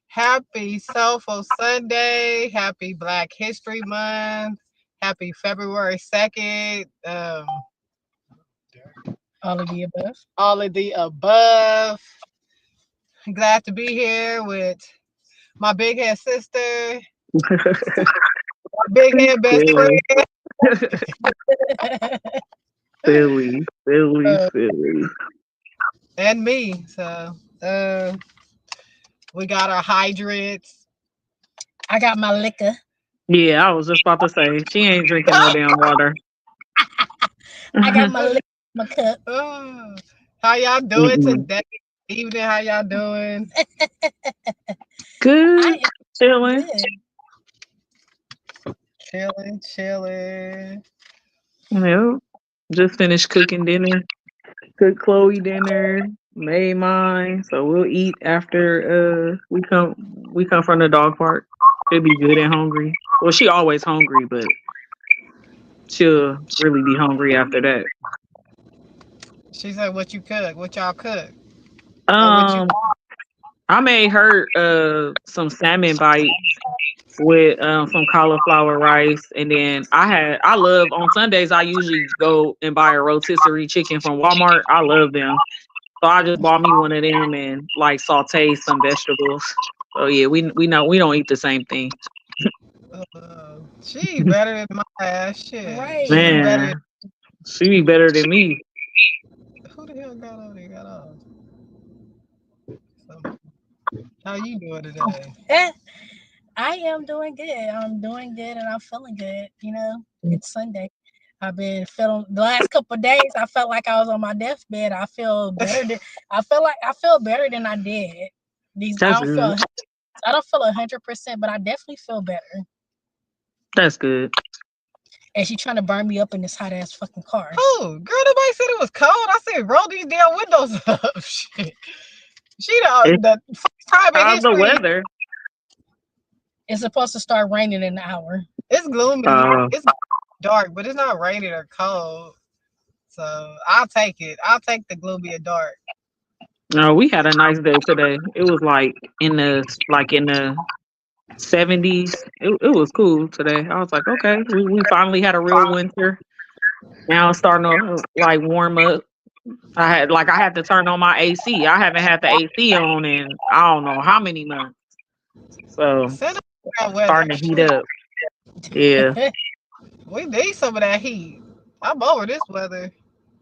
Happy Soulful Sunday. Happy Black History Month. Happy February 2nd. All of the above. All of the above. Glad to be here with my big head sister, big head best Silly, friend, silly, uh, silly. and me. So we got our hydrants. I got my liquor. Yeah, I was just about to say she ain't drinking no damn water. I got my liquor, my cup. How y'all doing Mm-mm. today? Evening, how y'all doing? Good, I am chilling. good. Chilling. Yep. Just finished cooking dinner. Cooked Chloe dinner. Made mine. So we'll eat after we come from the dog park. She'll be good and hungry. Well, she always hungry, but she'll really be hungry after that. She said, "What you cook? What y'all cook? Or what you?" Um, I made her some salmon bites with some cauliflower rice, and then I love on Sundays I usually go and buy a rotisserie chicken from Walmart. I love them, so I just bought me one of them and like saute some vegetables. So yeah, we know we don't eat the same thing. She better than my ass. Shit, she be Right. better. Man, she be better than me. Who the hell got on there? Got off. So, how you doing today? I am doing good. I'm doing good and I'm feeling good. It's Sunday. I've been feeling the last couple of days. I felt like I was on my deathbed. I feel better than I did. These That's good. I don't feel 100%, but I definitely feel better. That's good. And she trying to burn me up in this hot ass fucking car. Oh, girl, nobody said it was cold. I said roll these damn windows up. Shit. She It's the first time in how's the history. weather? It's supposed to start raining in an hour. It's gloomy. Uh, It's dark, but it's not raining or cold. So I'll take it. I'll take the gloomy and dark. no, we had a nice day today. It was like in the 70s. It was cool today. I was like, okay, we finally had a real winter. Now it's starting to like warm up. I had to turn on my AC. I haven't had the AC on in I don't know how many months. So Send us that weather. starting to heat Shit. up. Yeah. We need some of that heat. I'm over this weather.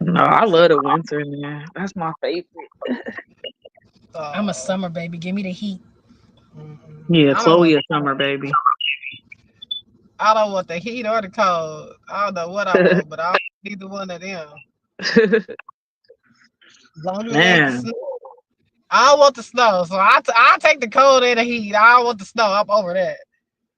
No, I love the winter, man. That's my favorite. I'm a Uh, summer baby. Give me the heat. Yeah, I don't want. Chloe a summer baby. I don't want the heat or the cold. I don't know what I want, but I don't want neither one of them. As long as it ain't the Man, snow. I don't want the snow, so I take the cold and the heat. I don't want the snow. I'm over that.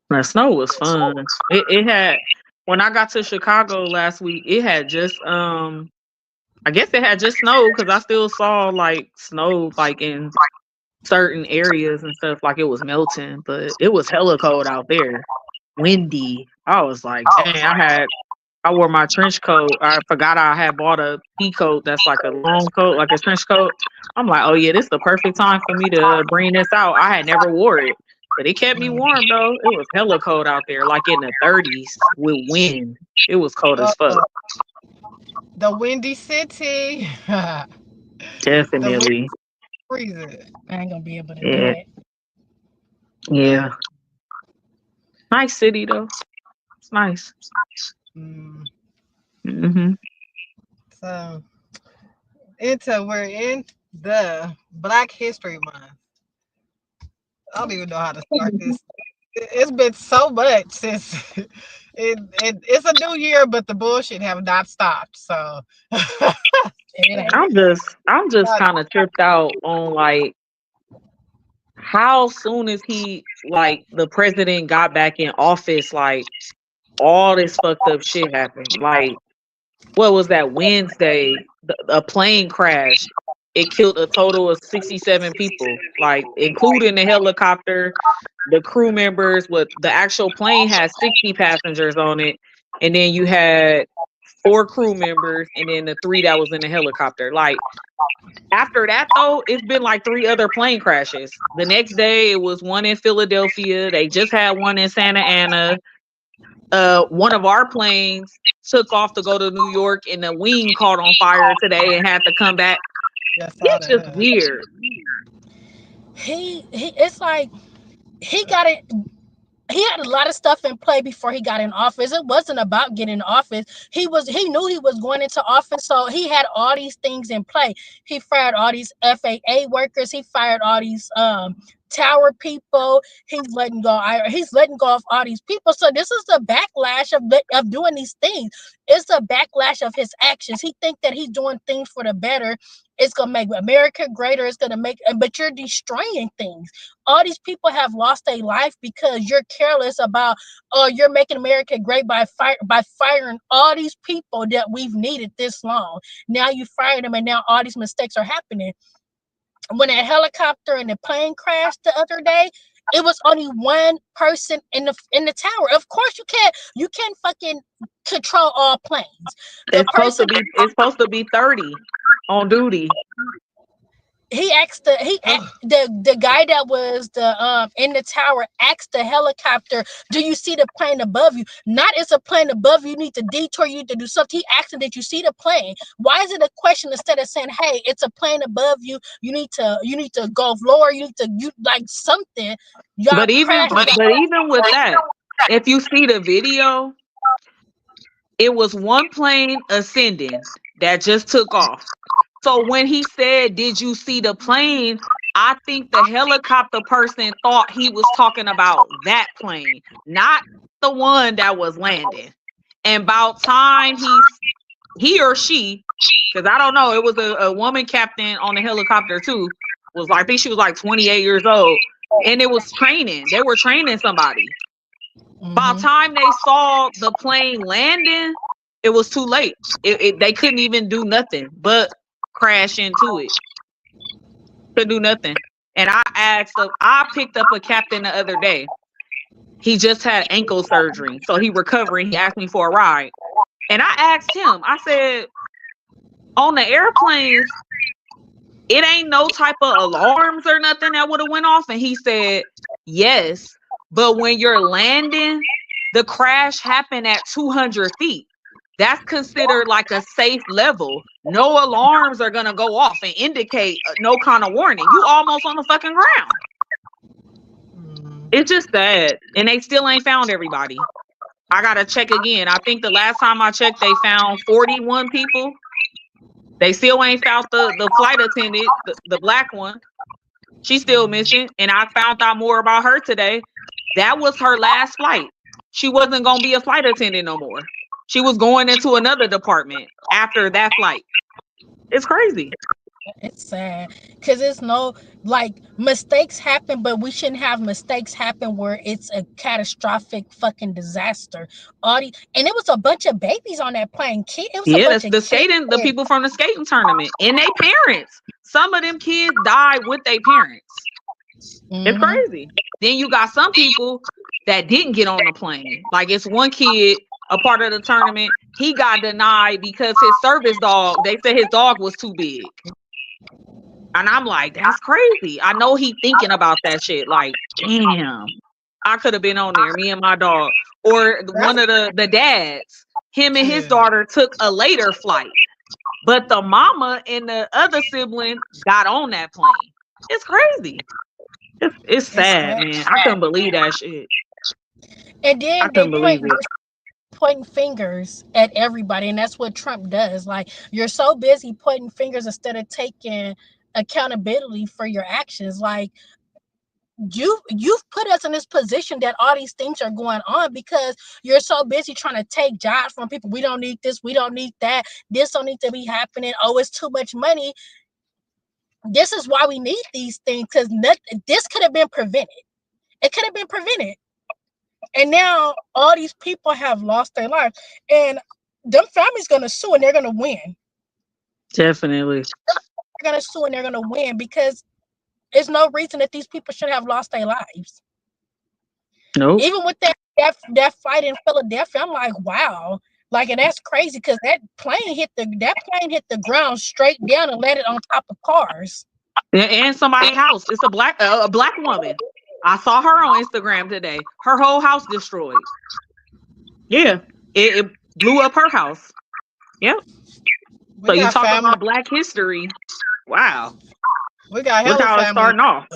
the snow was fun. It had when I got to Chicago last week, it had just I guess it had just snowed because I still saw like snow like in certain areas and stuff like it was melting, but it was hella cold out there. Windy. I was like, dang, I wore my trench coat. I forgot I had bought a pea coat that's like a long coat, like a trench coat. I'm like, oh yeah, this is the perfect time for me to bring this out. I had never wore it. But it kept me Mm. warm though. It was hella cold out there, like in the 30s with wind. It was cold as fuck. Uh, the Windy City. The wind Definitely. freezing. I ain't gonna be able to do Yeah. that. Yeah. Nice city though. It's nice. Mm. Hmm. So we're in the Black History Month. I don't even know how to start this. It's been so much since it's a new year, but the bullshit have not stopped. So It ain't. I'm just kind of tripped out on like how soon as he like the president got back in office, like all this fucked up shit happened. Like what was that Wednesday? A plane crash. It killed a total of 67 people, like including the helicopter, the crew members. What the actual plane had 60 passengers on it, and then you had 4 crew members, and then the 3 that was in the helicopter. Like after that though, it's been like 3 other plane crashes. The next day it was one in Philadelphia. They just had one in Santa Ana. One of our planes took off to go to New York and the wing caught on fire today and had to come back. Yeah, I saw It's that. just weird. He it's like he got it. He had a lot of stuff in play before he got in office. It wasn't about getting in office. He knew he was going into office, so he had all these things in play. He fired all these FAA workers. He fired all these tower people. He's letting go of all these people. So this is the backlash of doing these things. It's a backlash of his actions. He think that he's doing things for the better. It's gonna make America greater. It's gonna make, but you're destroying things. All these people have lost their life because you're careless about. Oh, you're making America great by firing all these people that we've needed this long. Now you fired them, and now all these mistakes are happening. When a helicopter and the plane crashed the other day, it was only one person in the tower. Of course, you can't fucking control all planes. The person It's supposed to be 30 on duty. he asked the guy that was the in the tower asked the helicopter, do you see the plane above you? Not, it's a plane above you, you need to detour, you need to do something. He asked him, did you see the plane? Why is it a question instead of saying, hey, it's a plane above you, you need to go lower, you like something. Y'all But even crashed. but even with that, if you see the video, it was one plane ascending that just took off. So when he said, "Did you see the plane?" I think the helicopter person thought he was talking about that plane, not the one that was landing. And about time he or she, because I don't know, it was a woman captain on the helicopter too. Was like, I think she was like 28 years old, and it was training. They were training somebody. By the time they saw the plane landing, it was too late. They couldn't even do nothing but crash into it. Couldn't do nothing. And I picked up a captain the other day. He just had ankle surgery, so he recovering. He asked me for a ride, and I asked him. I said, on the airplanes, it ain't no type of alarms or nothing that would have went off. And he said, yes, but when you're landing, the crash happened at 200 feet. That's considered like a safe level. No alarms are going to go off and indicate no kind of warning. You almost on the fucking ground. It's just sad. And they still ain't found everybody. I got to check again. I think the last time I checked, they found 41 people. They still ain't found the flight attendant, the black one. She's still missing. And I found out more about her today. That was her last flight. She wasn't going to be a flight attendant no more. She was going into another department after that flight. It's crazy. It's sad because it's mistakes happen, but we shouldn't have mistakes happen where it's a catastrophic fucking disaster. And it was a bunch of babies on that plane. The people from the skating tournament and their parents. Some of them kids died with their parents. It's crazy. Then you got some people that didn't get on the plane. Like, it's one kid, a part of the tournament, he got denied because his service dog, they said his dog was too big. And I'm like, that's crazy. I know he thinking about that shit. Like, damn, I could have been on there, me and my dog. Or one of the dads, him and his daughter took a later flight. But the mama and the other sibling got on that plane. It's crazy. It's sad, man. I couldn't believe that shit. And then they pointing fingers at everybody, and that's what Trump does. Like, you're so busy pointing fingers instead of taking accountability for your actions. Like, you've put us in this position that all these things are going on because you're so busy trying to take jobs from people. We don't need this, we don't need that, this don't need to be happening. Oh, it's too much money. This is why we need these things, because this could have been prevented. It could have been prevented. And now all these people have lost their lives. And them families going to sue and they're going to win. Definitely. They're going to sue and they're going to win because there's no reason that these people should have lost their lives. Nope. Even with that fight in Philadelphia, I'm like, wow. Like, and that's crazy because that plane hit the ground straight down and landed on top of cars. And somebody's house. It's a black woman. I saw her on Instagram today. Her whole house destroyed. Yeah, it blew up her house. Yep. We So you got talk family. about Black history. Wow. We got Look hella how it's family. starting off.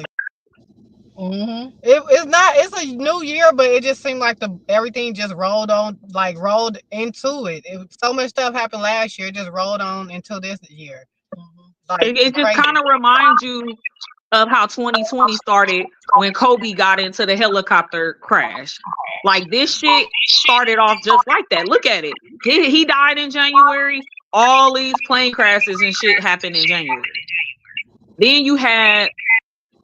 Mm-hmm. It's not. It's a new year, but it just seemed like everything just rolled into it. So much stuff happened last year. It just rolled on into this year. Like It just crazy. kind of reminds you of how 2020 started when Kobe got into the helicopter crash. Like this shit started off just like that. Look at it. He died in January. All these plane crashes and shit happened in January. Then you had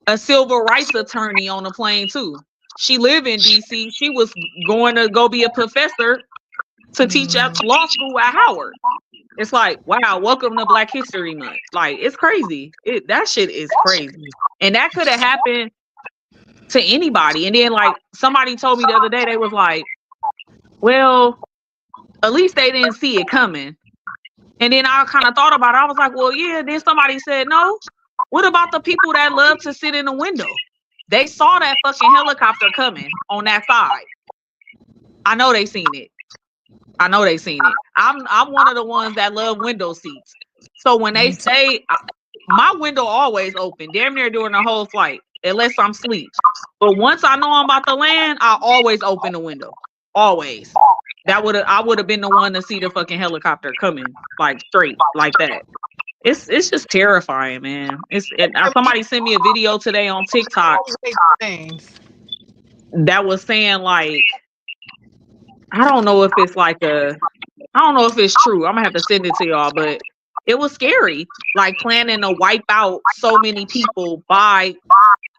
a civil rights attorney on the plane too. She lived in DC. She was going to go be a professor to teach at law school at Howard. It's like, wow, welcome to Black History Month. Like, it's crazy. That shit is crazy. And that could have happened to anybody. And then, like, somebody told me the other day, they was like, well, at least they didn't see it coming. And then I kind of thought about it. I was like, well, yeah. Then somebody said, no. What about the people that love to sit in the window? They saw that fucking helicopter coming on that side. I know they seen it. I'm one of the ones that love window seats. So when they say my window always open, damn near during the whole flight, unless I'm asleep. But once I know I'm about to land, I always open the window. Always. I would have been the one to see the fucking helicopter coming like straight like that. It's just terrifying, man. Somebody sent me a video today on TikTok that was saying like, I don't know if it's true. I'm gonna have to send it to y'all, but it was scary. Like planning to wipe out so many people by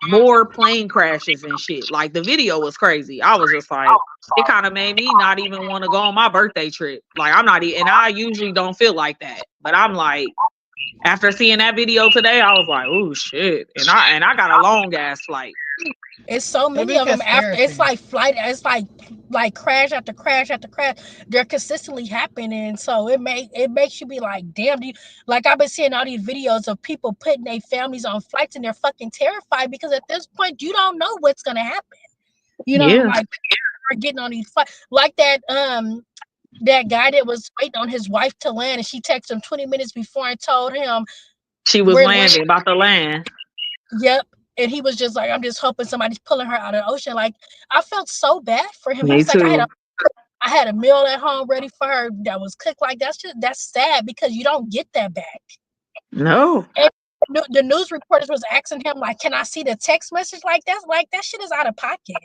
more plane crashes and shit. Like the video was crazy. I was just like, it kind of made me not even want to go on my birthday trip. Like I'm not, and I usually don't feel like that, but I'm like, after seeing that video today, I was like, oh shit. And I got a long ass flight. It's so many of them after. It's like it's like crash after crash after crash. They're consistently happening. So it makes you be like, damn, like I've been seeing all these videos of people putting their families on flights and they're fucking terrified because at this point you don't know what's gonna happen. You know, like they're getting on these flights. Like that guy that was waiting on his wife to land and she texted him 20 minutes before and told him she was landing, about to land. Yep. And he was just like, I'm just hoping somebody's pulling her out of the ocean. Like, I felt so bad for him. Me He's too. like, I had a meal at home ready for her that was cooked. Like, that's sad because you don't get that back. No. And the news reporters was asking him, like, can I see the text message? Like, that shit is out of pocket.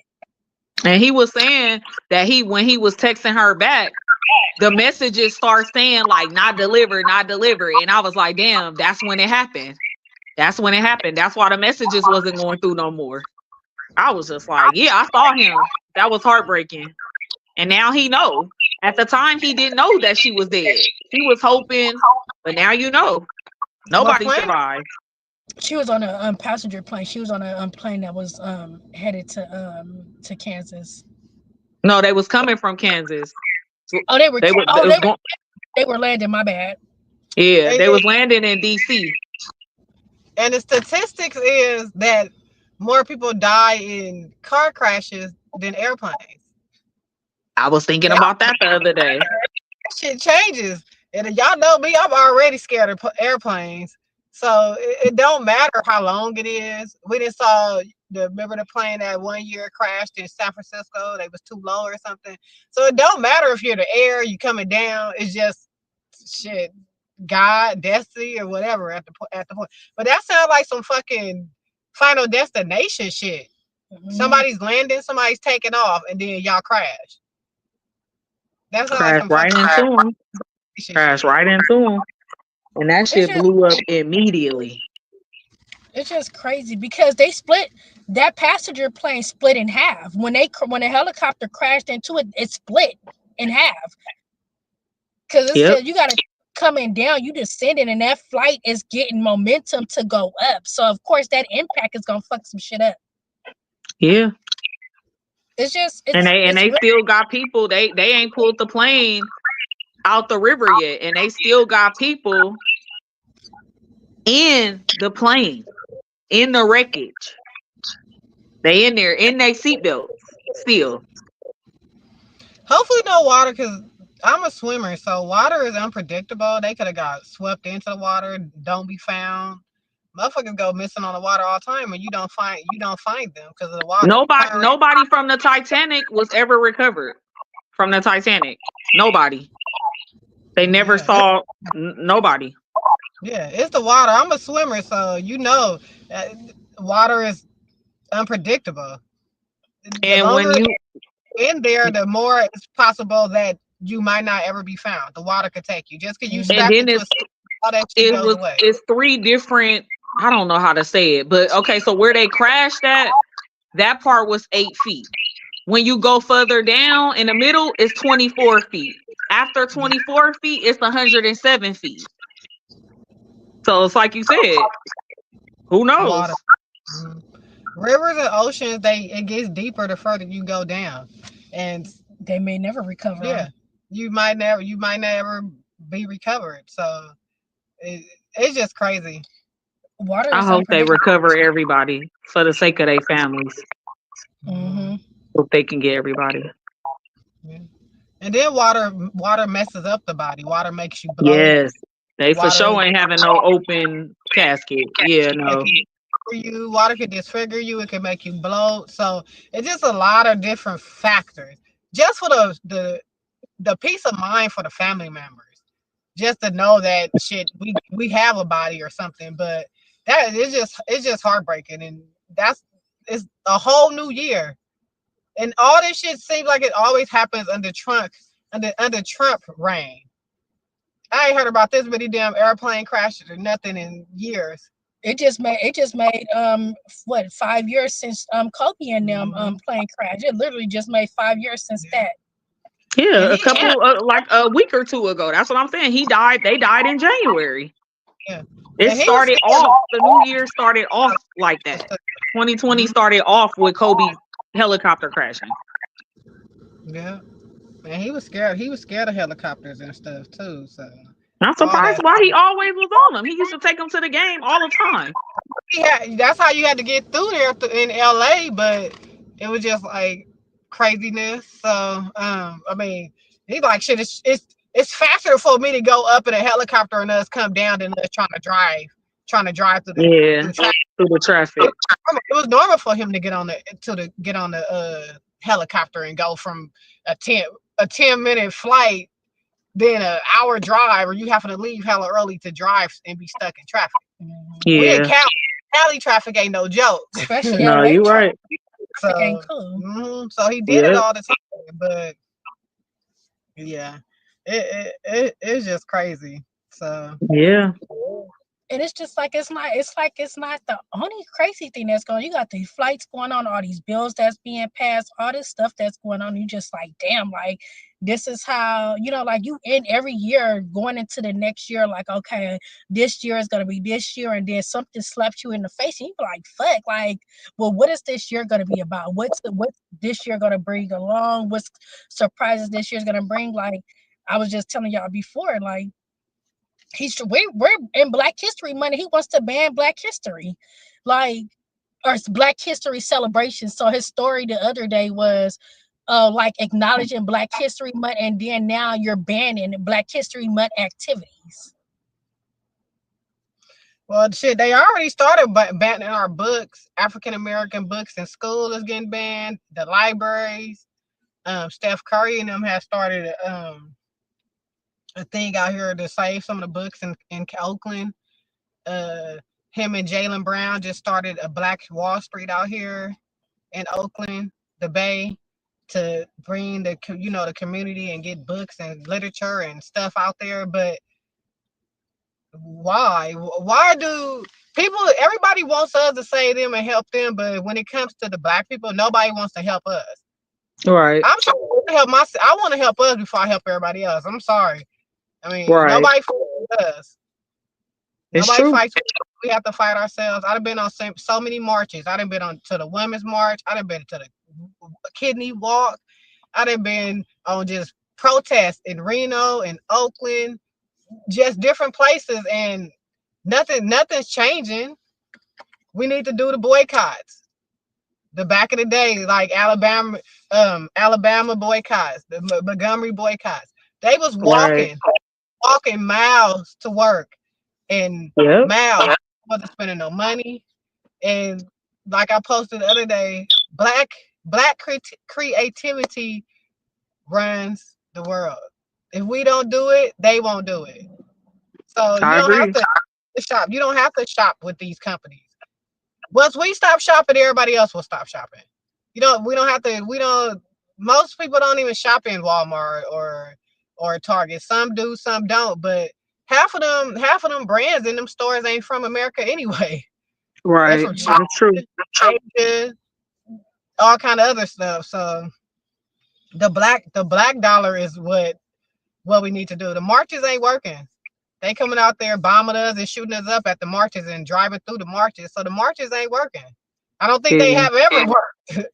And he was saying that when he was texting her back, the messages start saying like, not delivered, not delivered. And I was like, damn, that's when it happened. That's when it happened. That's why the messages wasn't going through no more. I was just like, yeah, I saw him. That was heartbreaking. And now he know. At the time, he didn't know that she was dead. He was hoping, but now you know. Nobody survived. She was on a passenger plane. She was on a plane that was headed to Kansas. No, they was coming from Kansas. Oh, they were landing. My bad. Yeah, they was landing in DC. And the statistics is that more people die in car crashes than airplanes. I was thinking about that the other day. Shit changes. And y'all know me, I'm already scared of airplanes. So it don't matter how long it is. We just saw remember the plane that 1 year crashed in San Francisco? They was too low or something. So it don't matter if you're in the air, you coming down. It's just shit. God, destiny, or whatever at the point. But that sounds like some fucking Final Destination shit. Mm-hmm. Somebody's landing, somebody's taking off, and then y'all crash. That's crash right into him. Crash right into him, and that shit blew up immediately. It's just crazy because that passenger plane split in half when a helicopter crashed into it. It split in half because you got to. Coming down, you descending, and that flight is getting momentum to go up. So of course that impact is gonna fuck some shit up. Yeah. It's they still got people. They ain't pulled the plane out the river yet, and they still got people in the plane, in the wreckage. They in there in their seatbelts still. Hopefully no water, because I'm a swimmer, so water is unpredictable. They could have got swept into the water, don't be found. Motherfuckers go missing on the water all the time, and you don't find them because of the water. Nobody from the Titanic was ever recovered from the Titanic. Nobody. They never Yeah, saw nobody. it's the water. I'm a swimmer, so uh, water is unpredictable. The And when longer you in there, the more it's possible that you might not ever be found. The water could take you just because you and Mhm. strapped then into a seat, all that shit goes away. it's three different, I don't know how to say it, but okay, so where they crashed at, that part was 8 feet. When you go further down in the middle, it's 24 feet. After 24 feet, it's 107 feet. So it's like you said, who Water. knows? Mhm. Rivers and oceans, it gets deeper the further you go down, and They may never recover yeah, them. you might never be recovered. So it's just crazy. Water I is hope they unpredictable. recover everybody for the sake of their families. Mhm. Hmm. Hope they can get everybody. Yeah. And then water messes up the body. Water makes you bloat. Yes. They for Water sure ain't having no open casket. Yeah, it no. can disfigure you. Water can disfigure you. It can make you bloat. So it's just a lot of different factors. Just for the peace of mind for the family members, just to know that shit we have a body or something. But that is it's just heartbreaking, and it's a whole new year, and all this shit seems like it always happens under Trump reign. I ain't heard about this many damn airplane crashes or nothing in years. It just made what 5 years since Kobe and them Hmm. plane crash. It literally just made 5 years since Yeah. that. Yeah, And a he couple like a week or two ago. That's what I'm saying. He died. They died in January. yeah, It and he was started still off. The new year started off like that. 2020 Mhm. started off with Kobe helicopter crashing. Yeah, and he was scared. He was scared of helicopters and stuff too. So I'm all surprised that. why he always was on them. He used to take them to the game all the time. That's how you had to get through there in LA, but it was just like craziness. So I mean, he's like shit. It's faster for me to go up in a helicopter and us come down than us trying to drive through Yeah, the traffic. through the traffic. It was normal for him to get on the helicopter and go from a 10 minute flight, then an hour drive, or you having to leave hella early to drive and be stuck in traffic. Hmm. We in Yeah. Cali. Cali traffic ain't no joke. Especially No, LA you right. traffic ain't So, cool. so he did it Yep. all the time. But yeah, it's just crazy. So Yeah. And it's just like it's not the only crazy thing that's going. You got these flights going on, all these bills that's being passed, all this stuff that's going on. You just like, damn, like this is how like you end every year going into the next year, like, okay, this year is gonna be this year, and then something slaps you in the face, and you be like, fuck, like, well, what is this year gonna be about? What's this year gonna bring along? What's surprises this year's gonna bring? Like I was just telling y'all before, like we're in Black History Month. He wants to ban Black History, like, or Black History celebration. So his story the other day was, like acknowledging Black History Month, and then now you're banning Black History Month activities. well, shit, they already started banning our books. African American books in school is getting banned. The libraries. Steph Curry and them have started a thing out here to save some of the books in Oakland. Uh, him and Jalen Brown just started a Black Wall Street out here in Oakland, the Bay, to bring the community and get books and literature and stuff out there. But why? Why do people? Everybody wants us to save them and help them, but when it comes to the Black people, nobody wants to help us. Right. I'm trying to help myself. I want to help us before I help everybody else. I'm sorry. I mean, Right. nobody fights us. It's Nobody true. fights. We have to fight ourselves. I've been on so many marches. I done been on to the women's march. I done been to the kidney walk. I done been on just protests in Reno and Oakland, just different places, and nothing's changing. We need to do the boycotts. The back of the day, like Alabama boycotts, the Montgomery boycotts. They was Right. walking miles to work, and Yep. miles wasn't spending no money. And like I posted the other day, black creativity runs the world. If we don't do it, they won't do it. So you I don't have agree. to shop. You don't have to shop with these companies. Once we stop shopping, everybody else will stop shopping. We don't have to. We don't. Most people don't even shop in Walmart or Target. Some do, some don't. But half of them brands in them stores ain't from America anyway. They Right. from China, That's true. Asia, all kind of other stuff. So the black dollar is what we need to do. The marches ain't working. They coming out there bombing us and shooting us up at the marches and driving through the marches. So the marches ain't working. I don't think they Yeah. have ever worked.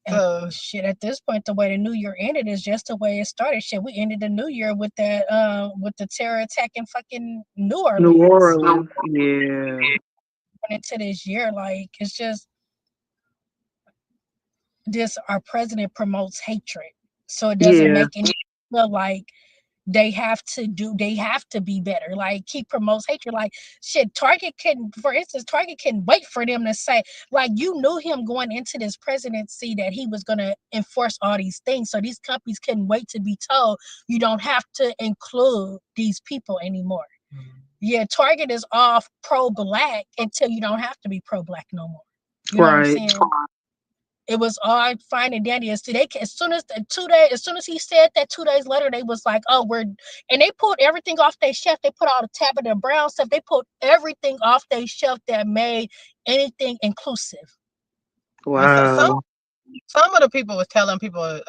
So Shit, at this point, the way the new year ended is just the way it started. Shit, we ended the new year with that, with the terror attack in fucking New New Orleans. Orleans. Yeah. Into this year, like it's just this. Our president promotes hatred, so it doesn't Yeah. make any feel like they have to be better. Like he promotes hatred. Like shit, Target can, for instance, Target can wait for them to say, like, you knew him going into this presidency that he was gonna enforce all these things. So these companies couldn't wait to be told you don't have to include these people anymore. Yeah, Target is off pro-black until you don't have to be pro-black no more. You know what I'm Right. saying? It was all fine and dandy. As soon as the 2 days, as soon as he said that, 2 days later, they was like, "Oh, and they pulled everything off their shelf. They put all the Tabitha Brown stuff. They put everything off their shelf that made anything inclusive. and so some Wow. some of the people was telling people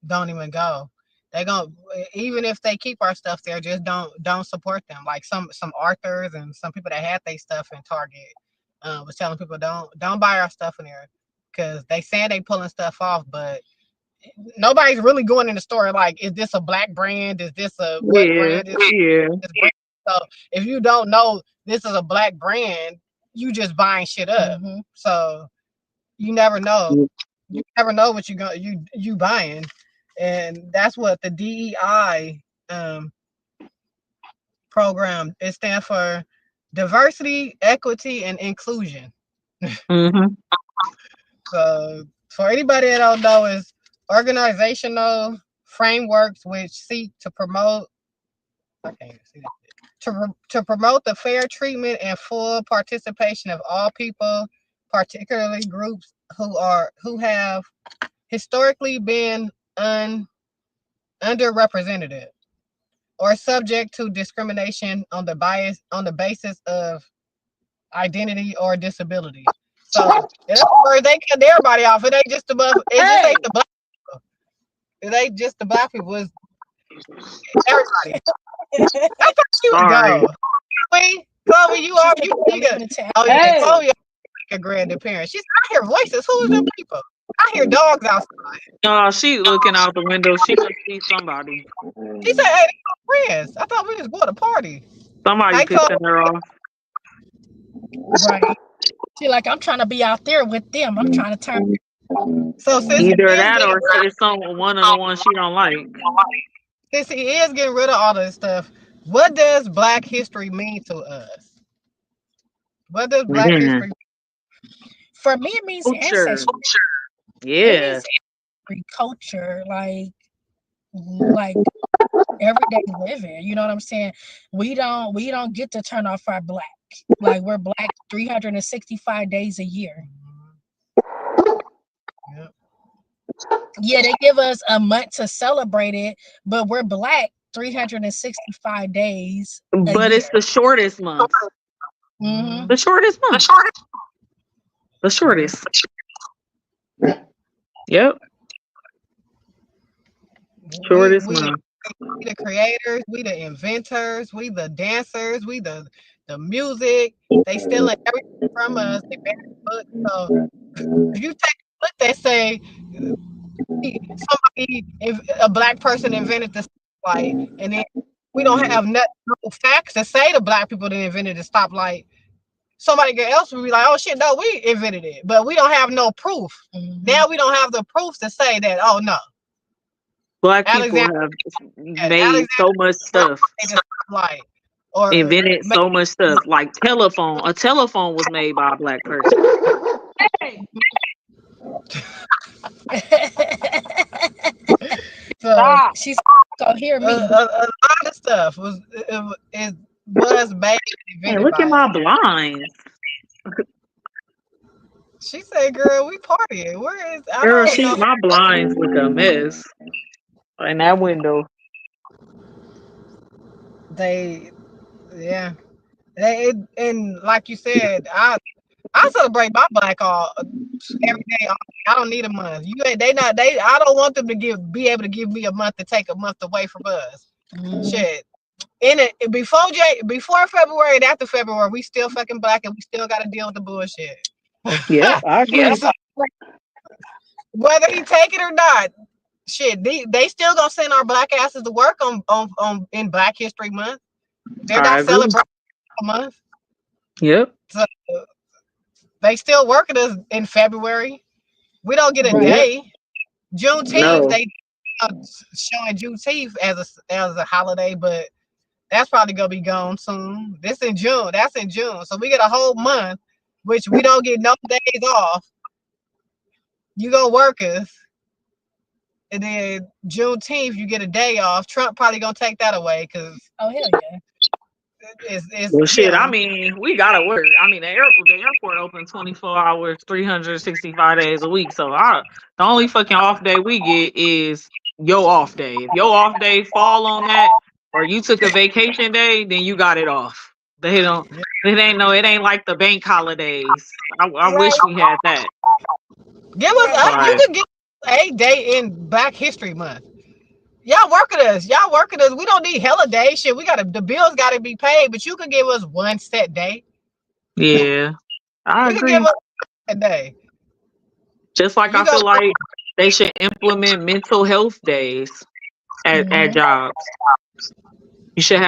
don't even go. They going even if they keep our stuff there, just don't support them. Like some authors and some people that had their stuff in Target was telling people don't buy our stuff in there because they saying they pulling stuff off, but nobody's really going in the store like, is this a black brand? Is this a what Yeah. brand is Yeah. this brand? So if you don't know this is a black brand, you just buying shit up. Mm-hmm. So you never know. You never know what you buying, and that's what the DEI program. It stands for diversity, equity, and inclusion. Mhm. So for anybody that don't know, is organizational frameworks which seek to promote. I can't even see that. To promote the fair treatment and full participation of all people, particularly groups who have historically been underrepresented or subject to discrimination on the basis of identity or disability. So in other words, they cut everybody off. It ain't just above. It just ain't the black people. It ain't just the black people. It's everybody. I thought she would Sorry. go. Chloe, you are you nigga. Oh yeah, Hey, Chloe like a grandparent. She's I hear voices. Who is them people? I hear dogs outside. She looking out the window. She must see somebody. She said, "Hey, these are friends. I thought we was going to party." Somebody Hi, Chloe. pissing her off. Right. She like, I'm trying to be out there with them. I'm trying to turn. So since Either that or it's one of the ones she don't like. he is getting rid of all this stuff, what does Black history mean to us? What does Black Mhm. history? For me, it means Culture. ancestry. It Yeah. means culture, like everyday living. You know what I'm saying? We don't get to turn off our black. Like we're black 365 days a year. Yep. Yeah, they give us a month to celebrate it, but we're black 365 days a But year. it's the shortest month. Mm-hmm. The shortest month. The shortest. Yep. Shortest We month. the creators, we the inventors, we the dancers, we the music. They stealing everything from us. They banning books. So if you take a book that say somebody if a black person invented the stoplight, and then we don't have no facts to say the black people that invented the stoplight, somebody else would be like, "Oh shit, no, we invented it," but we don't have no proof. Now we don't have the proof to say that. Oh no, Black people Alexander, have made Alexander so much stuff, made the stoplight, or invented so much stuff. Like telephone. A telephone was made by a black person. Hey, so, stop. She's gonna hear me. a lot of stuff was made and Hey, invented look at by my us. blinds. She said, "Girl, we partying. Where is? I Girl, don't know. my blinds look a mess in that window. They, yeah, and like you said, I celebrate my black all every day. I don't need a month. You ain't. They not. They. I don't want them to be able to give me a month to take a month away from us. Shit. In it before February and after February, we still fucking black and we still got to deal with the bullshit. Yep, I agree. So, whether he take it or not, shit, they still gonna send our black asses to work on in Black History Month. They're I not agree. celebrating a month, Yep. so they still working us in February. We don't get a Right. Yep. day. Juneteenth, No. they showing Juneteenth as a holiday, but that's probably gonna be gone soon. This in June. That's in June. So we get a whole month, which we don't get no days off. You go work us, and then Juneteenth you get a day off. Trump probably gonna take that away because Oh hell yeah. it's Well, shit. I him. mean, we gotta work. I mean, the airport open 24 hours, 365 days a week. So the only fucking off day we get is your off day. If your off day fall on that, or you took a vacation day, then you got it off. They don't. Yeah. It ain't no. It ain't like the bank holidays. I Right. wish we had that. Give us Right. you Right. can get a day in Black History Month. Y'all working us. Y'all working us. We don't need hella days. Shit, we gotta the bills gotta be paid, but you can give us one set day. Yeah, I You can give agree. us a day. Just like You I go feel like they should implement mental health days at jobs. You should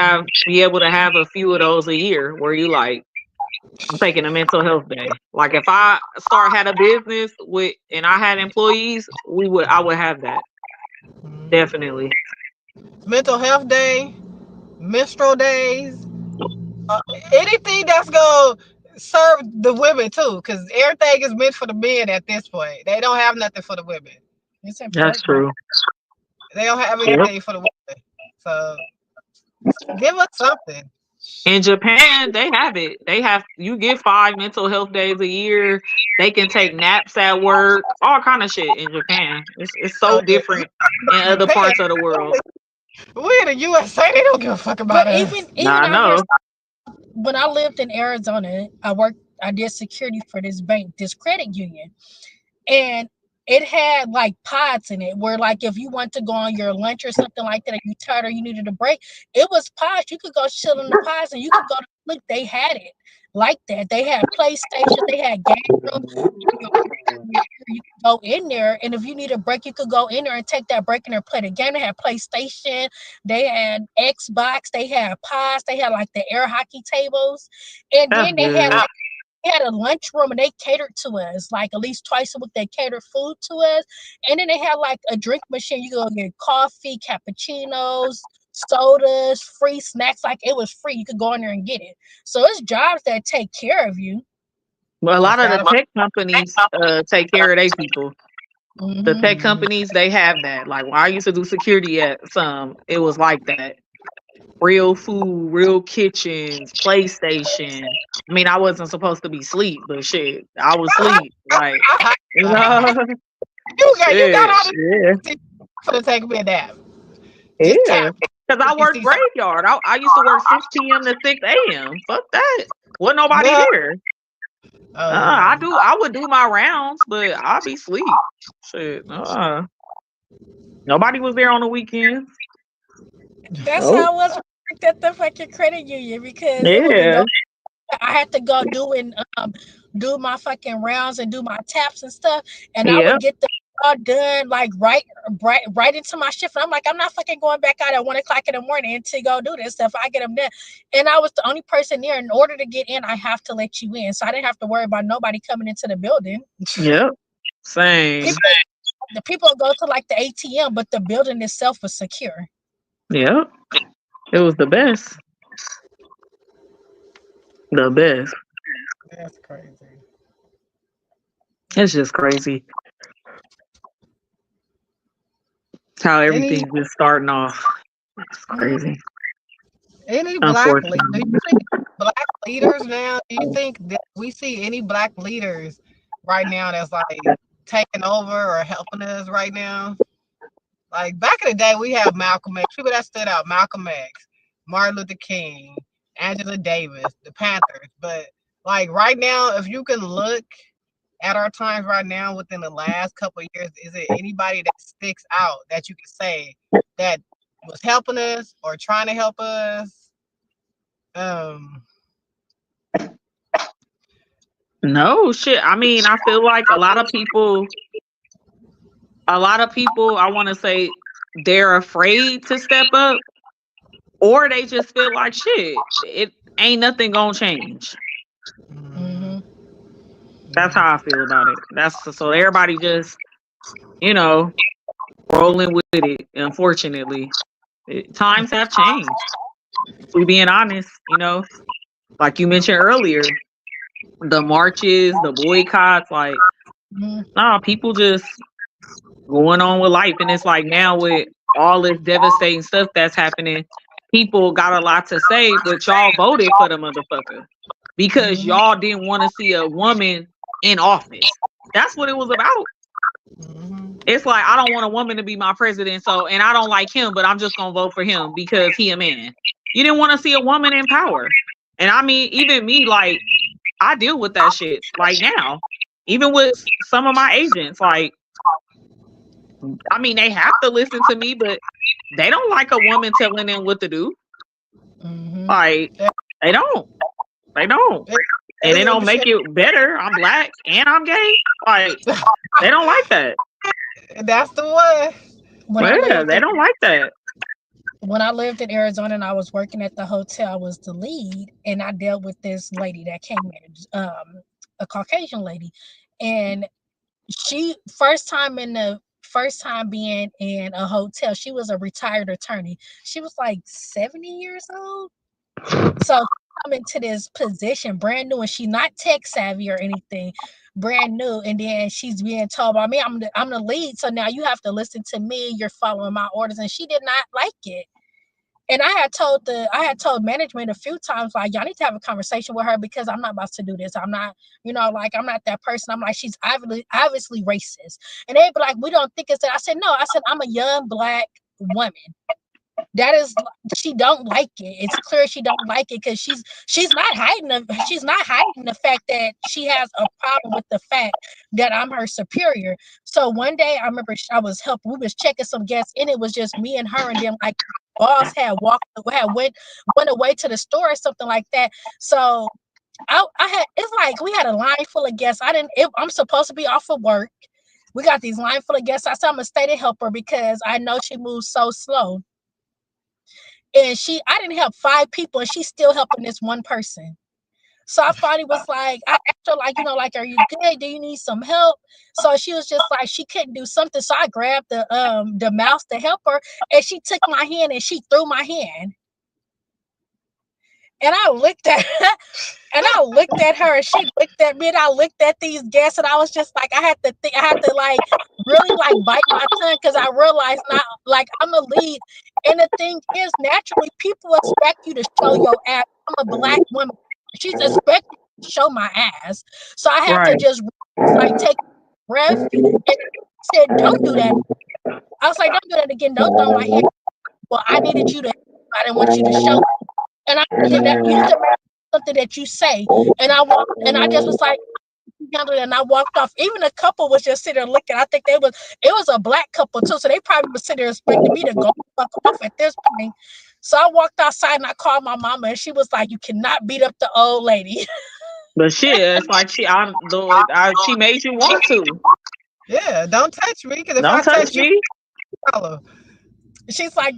be able to have a few of those a year where you like, I'm taking a mental health day. Like if I had a business with and I had employees, I would have that. Definitely. mental health day, menstrual days, uh, anything that's gonna serve the women too, because everything is meant for the men at this point. They don't have nothing for the women. It's That's important. true. They don't have Yep. anything for the women. So give us something. In Japan, they have it. You get 5 mental health days a year. They can take naps at work, all kind of shit in Japan. It's so So different in other Japan, parts of the world. we in the USA, they don't give a fuck about But us. Now even I out here, know. when I lived in Arizona, I did security for this bank, this credit union. And it had like pods in it where like if you want to go on your lunch or something like that, and you tired or you needed a break, it was pods. You could go chill in the pods and you could go to look. They had it like that. They had PlayStation. They had game rooms. You could go in there, and if you need a break, you could go in there and take that break in there, play the game. They had PlayStation. They had Xbox. They had pods. They had like the air hockey tables, and That's then good. they had a lunchroom and they catered to us like at least twice a week. They catered food to us, and then they had like a drink machine. You go get coffee, cappuccinos, sodas, free snacks. Like it was free. You could go in there and get it. So it's jobs that take care of you. But a Just lot of the gotta tech companies take care of their people. The Hmm. tech companies, they have that. Like when I used to do security at some, it was like that. Real food, real kitchens, PlayStation. I mean, I wasn't supposed to be asleep, but shit, I was asleep. Like, you know, you got shit, all yeah, the for to take me a nap. Just yeah. tap. Because I You work see something. graveyard. I used to work 6 p.m. to 6 a.m. Fuck that. Wasn't nobody No. there. Oh yeah. I would do my rounds, but I'll be asleep. Shit. Nobody was there on the weekends. That's Nope. how I was at the fucking credit union because it would be Yeah. no. I had to go do my fucking rounds and do my taps and stuff, and I Yep. would get the all done, like right into my shift. And I'm like, I'm not fucking going back out at 1 o'clock in the morning to go do this stuff. I get them done, and I was the only person there. In order to get in, I have to let you in, so I didn't have to worry about nobody coming into the building. Yep. Same. People, the people go to like the ATM, but the building itself was secure. Yep. It was the best. The best. That's crazy. It's just crazy how Any everything's just starting off. It's crazy. any black leader? Do Unfortunately. you think black leaders now? Do you think that we see any black leaders right now that's like taking over or helping us right now? Like back in the day, we have Malcolm X. People that stood out: Malcolm X, Martin Luther King, Angela Davis, the Panthers. But like right now, if you can look at our times right now within the last couple of years, is it anybody that sticks out that you can say that was helping us or trying to help us? Um, No shit. I mean, I feel like a lot of people, I want to say they're afraid to step up, or they just feel like shit. It ain't nothing gonna change. mm, Hmm. That's yeah. how I feel about it. That's so everybody just, you know, rolling with it. Unfortunately, times have changed. If we being honest, like you mentioned earlier, the marches, the boycotts, like, Hmm. nah, people just going on with life. And it's like now with all this devastating stuff that's happening, people got a lot to say, but y'all voted for the motherfucker because Hmm. y'all didn't want to see a woman in office. That's what it was about. Mhm. It's like I don't want a woman to be my president, so and I don't like him, but I'm just gonna vote for him because he a man. You didn't want to see a woman in power. And I mean, even me, like, I deal with that shit like now. Even with some of my agents, like, I mean, they have to listen to me, but they don't like a woman telling them what to do. Hmm. Like, they don't. They don't. And it don't make it better. I'm black and I'm gay. Like, they don't like that. That's the one. When I Yeah, lived they in don't like that. when I lived in Arizona and I was working at the hotel, I was the lead, and I dealt with this lady that came in, a Caucasian lady, and she first time being in a hotel, she was a retired attorney. She was like 70 years old. So coming to this position brand new, and she's not tech savvy or anything, brand new, and then she's being told by me, I'm the lead, so now you have to listen to me. You're following my orders, and she did not like it. And I had told management a few times, like, y'all need to have a conversation with her because I'm not about to do this. I'm not, like, I'm not that person. I'm like, she's obviously racist. And they'd be like, we don't think it's that. I said, no, I said, I'm a young black woman. That is, she don't like it. It's clear she don't like it because she's not hiding the fact that she has a problem with the fact that I'm her superior. So one day I remember I was helping. We was checking some guests, and it was just me and her, and then like boss went away to the store or something like that. So I had it's like we had a line full of guests. I'm supposed to be off of work. We got these line full of guests. I said I'm gonna stay to help her because I know she moves so slow. And I didn't help 5 people, and she's still helping this one person. So I finally was like, I asked her, like, like, are you good? Do you need some help? So she was just like, she couldn't do something. So I grabbed the mouse to help her, and she took my hand and she threw my hand. And I looked at her, and I looked at her, and she looked at me, and I looked at these guests, and I was just like, I had to like really like bite my tongue because I realized now, like, I'm a lead. And the thing is, naturally, people expect you to show your ass. I'm a black woman. She's expecting to show my ass. So I had to Right. just like take a breath and said, don't do that. I was like, don't do that again. Don't throw my hand. Well, I needed you to, I didn't want you to show. And I said that you have to remember something that you say. And I just was like, and I walked off. Even a couple was just sitting there looking. I think it was a black couple too. So they probably was sitting there expecting me to go fuck off at this point. So I walked outside and I called my mama, and she was like, you cannot beat up the old lady. But shit, it's like she made you want to. Yeah, don't touch me because if I Don't touch touch you, me. follow. She's like,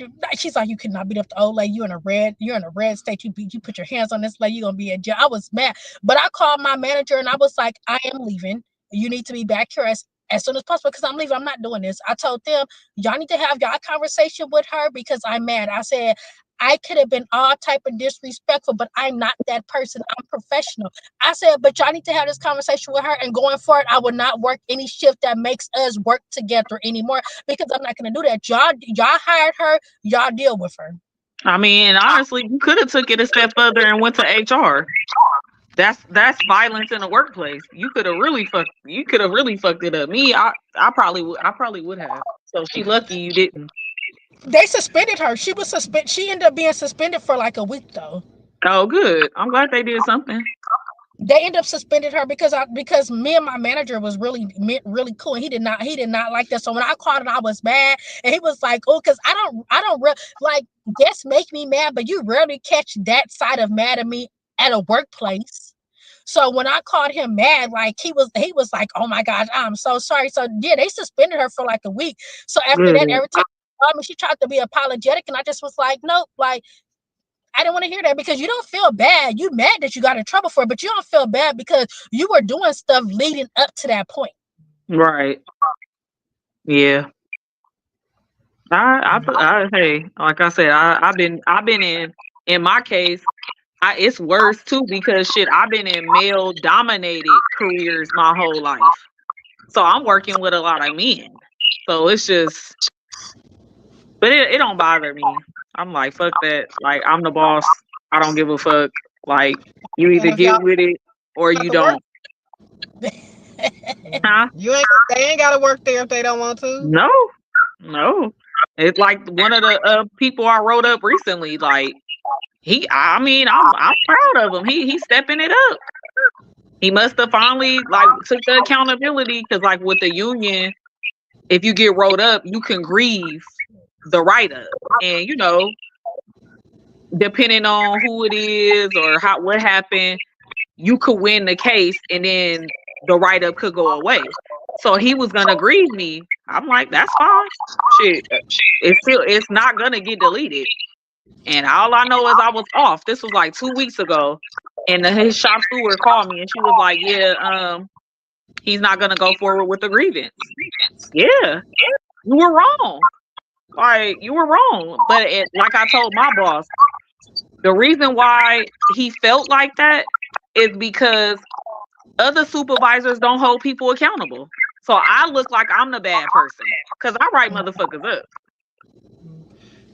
you cannot beat up the old lady. You're in a red state. You put your hands on this lady, you're gonna be in jail. I was mad, but I called my manager and I was like, I am leaving. You need to be back here as soon as possible because I'm leaving. I'm not doing this. I told them y'all need to have y'all conversation with her because I'm mad. I said I could have been all type of disrespectful, but I'm not that person. I'm professional. I said, but y'all need to have this conversation with her. And going forward, I will not work any shift that makes us work together anymore because I'm not going to do that. Y'all hired her. Y'all deal with her. I mean, honestly, you could have took it a step further and went to HR. That's violence in the workplace. You could have really fucked it up. Me, I probably would have. So she lucky you didn't. They suspended her. She was suspended. She ended up being suspended for like a week though. Oh, good. I'm glad they did something. They ended up suspended her because me and my manager was really cool. And he did not like that. So when I called him, I was mad, and he was like, "Oh, because like guests make me mad, but you rarely catch that side of mad at me at a workplace." So when I called him mad, like he was like, "Oh my gosh, I'm so sorry." So yeah, they suspended her for like a week. So after that, Good. every time she tried to be apologetic, and I just was like, "Nope," like I didn't want to hear that because you don't feel bad. You mad that you got in trouble for it, but you don't feel bad because you were doing stuff leading up to that point. Right. Yeah. Hey, like I said, I've been in my case, it's worse too because shit, I've been in male dominated careers my whole life. So I'm working with a lot of men. So it's just, but it don't bother me. I'm like, fuck that. Like, I'm the boss. I don't give a fuck. Like, you And either if y'all get with it or about you to work, don't. Huh? you ain't they ain't got to work there if they don't want to. No, no. It's like one of the people I wrote up recently. Like, I mean, I'm proud of him. He's stepping it up. He must have finally like took the accountability because like with the union, if you get rolled up, you can grieve the write up, and depending on who it is or what happened, you could win the case, and then the write up could go away. So he was gonna grieve me. I'm like, that's fine. Shit, it's not gonna get deleted. And all I know is I was off. This was like 2 weeks ago. And his shop steward called me and she was like, yeah, he's not gonna go forward with the grievance. Yeah, you were wrong. Like, you were wrong. But like I told my boss, the reason why he felt like that is because other supervisors don't hold people accountable. So I look like I'm the bad person because I write motherfuckers up.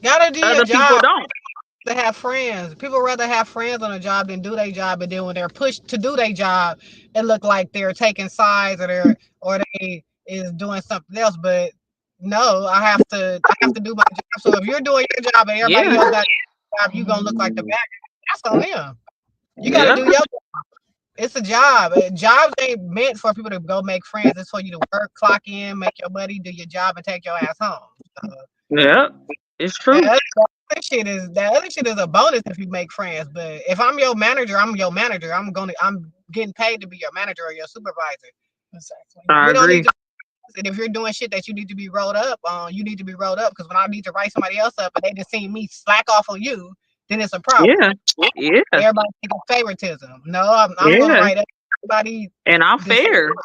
Gotta do your Other people job don't. to have friends. People rather have friends on a job than do their job, and then when they're pushed to do their job, it look like they're taking sides or they is doing something else. But no, I have to do my job. So if you're doing your job and everybody Yeah. else got their job, you gonna look like the bad guy. That's on them. You gotta Yeah. do your. It's a job. Jobs ain't meant for people to go make friends. It's for you to work, clock in, make your money, do your job, and take your ass home. So, Yeah. It's that true. other shit is a bonus if you make friends. But if I'm your manager, I'm your manager. I'm getting paid to be your manager or your supervisor. Exactly. I We don't need agree. to. And if you're doing shit that you need to be rolled up on, you need to be rolled up. Because when I need to write somebody else up and they just see me slack off on you, then it's a problem. Yeah. Yeah. Everybody thinking favoritism. No, I'm gonna Yeah. write everybody And I'm the same. fair.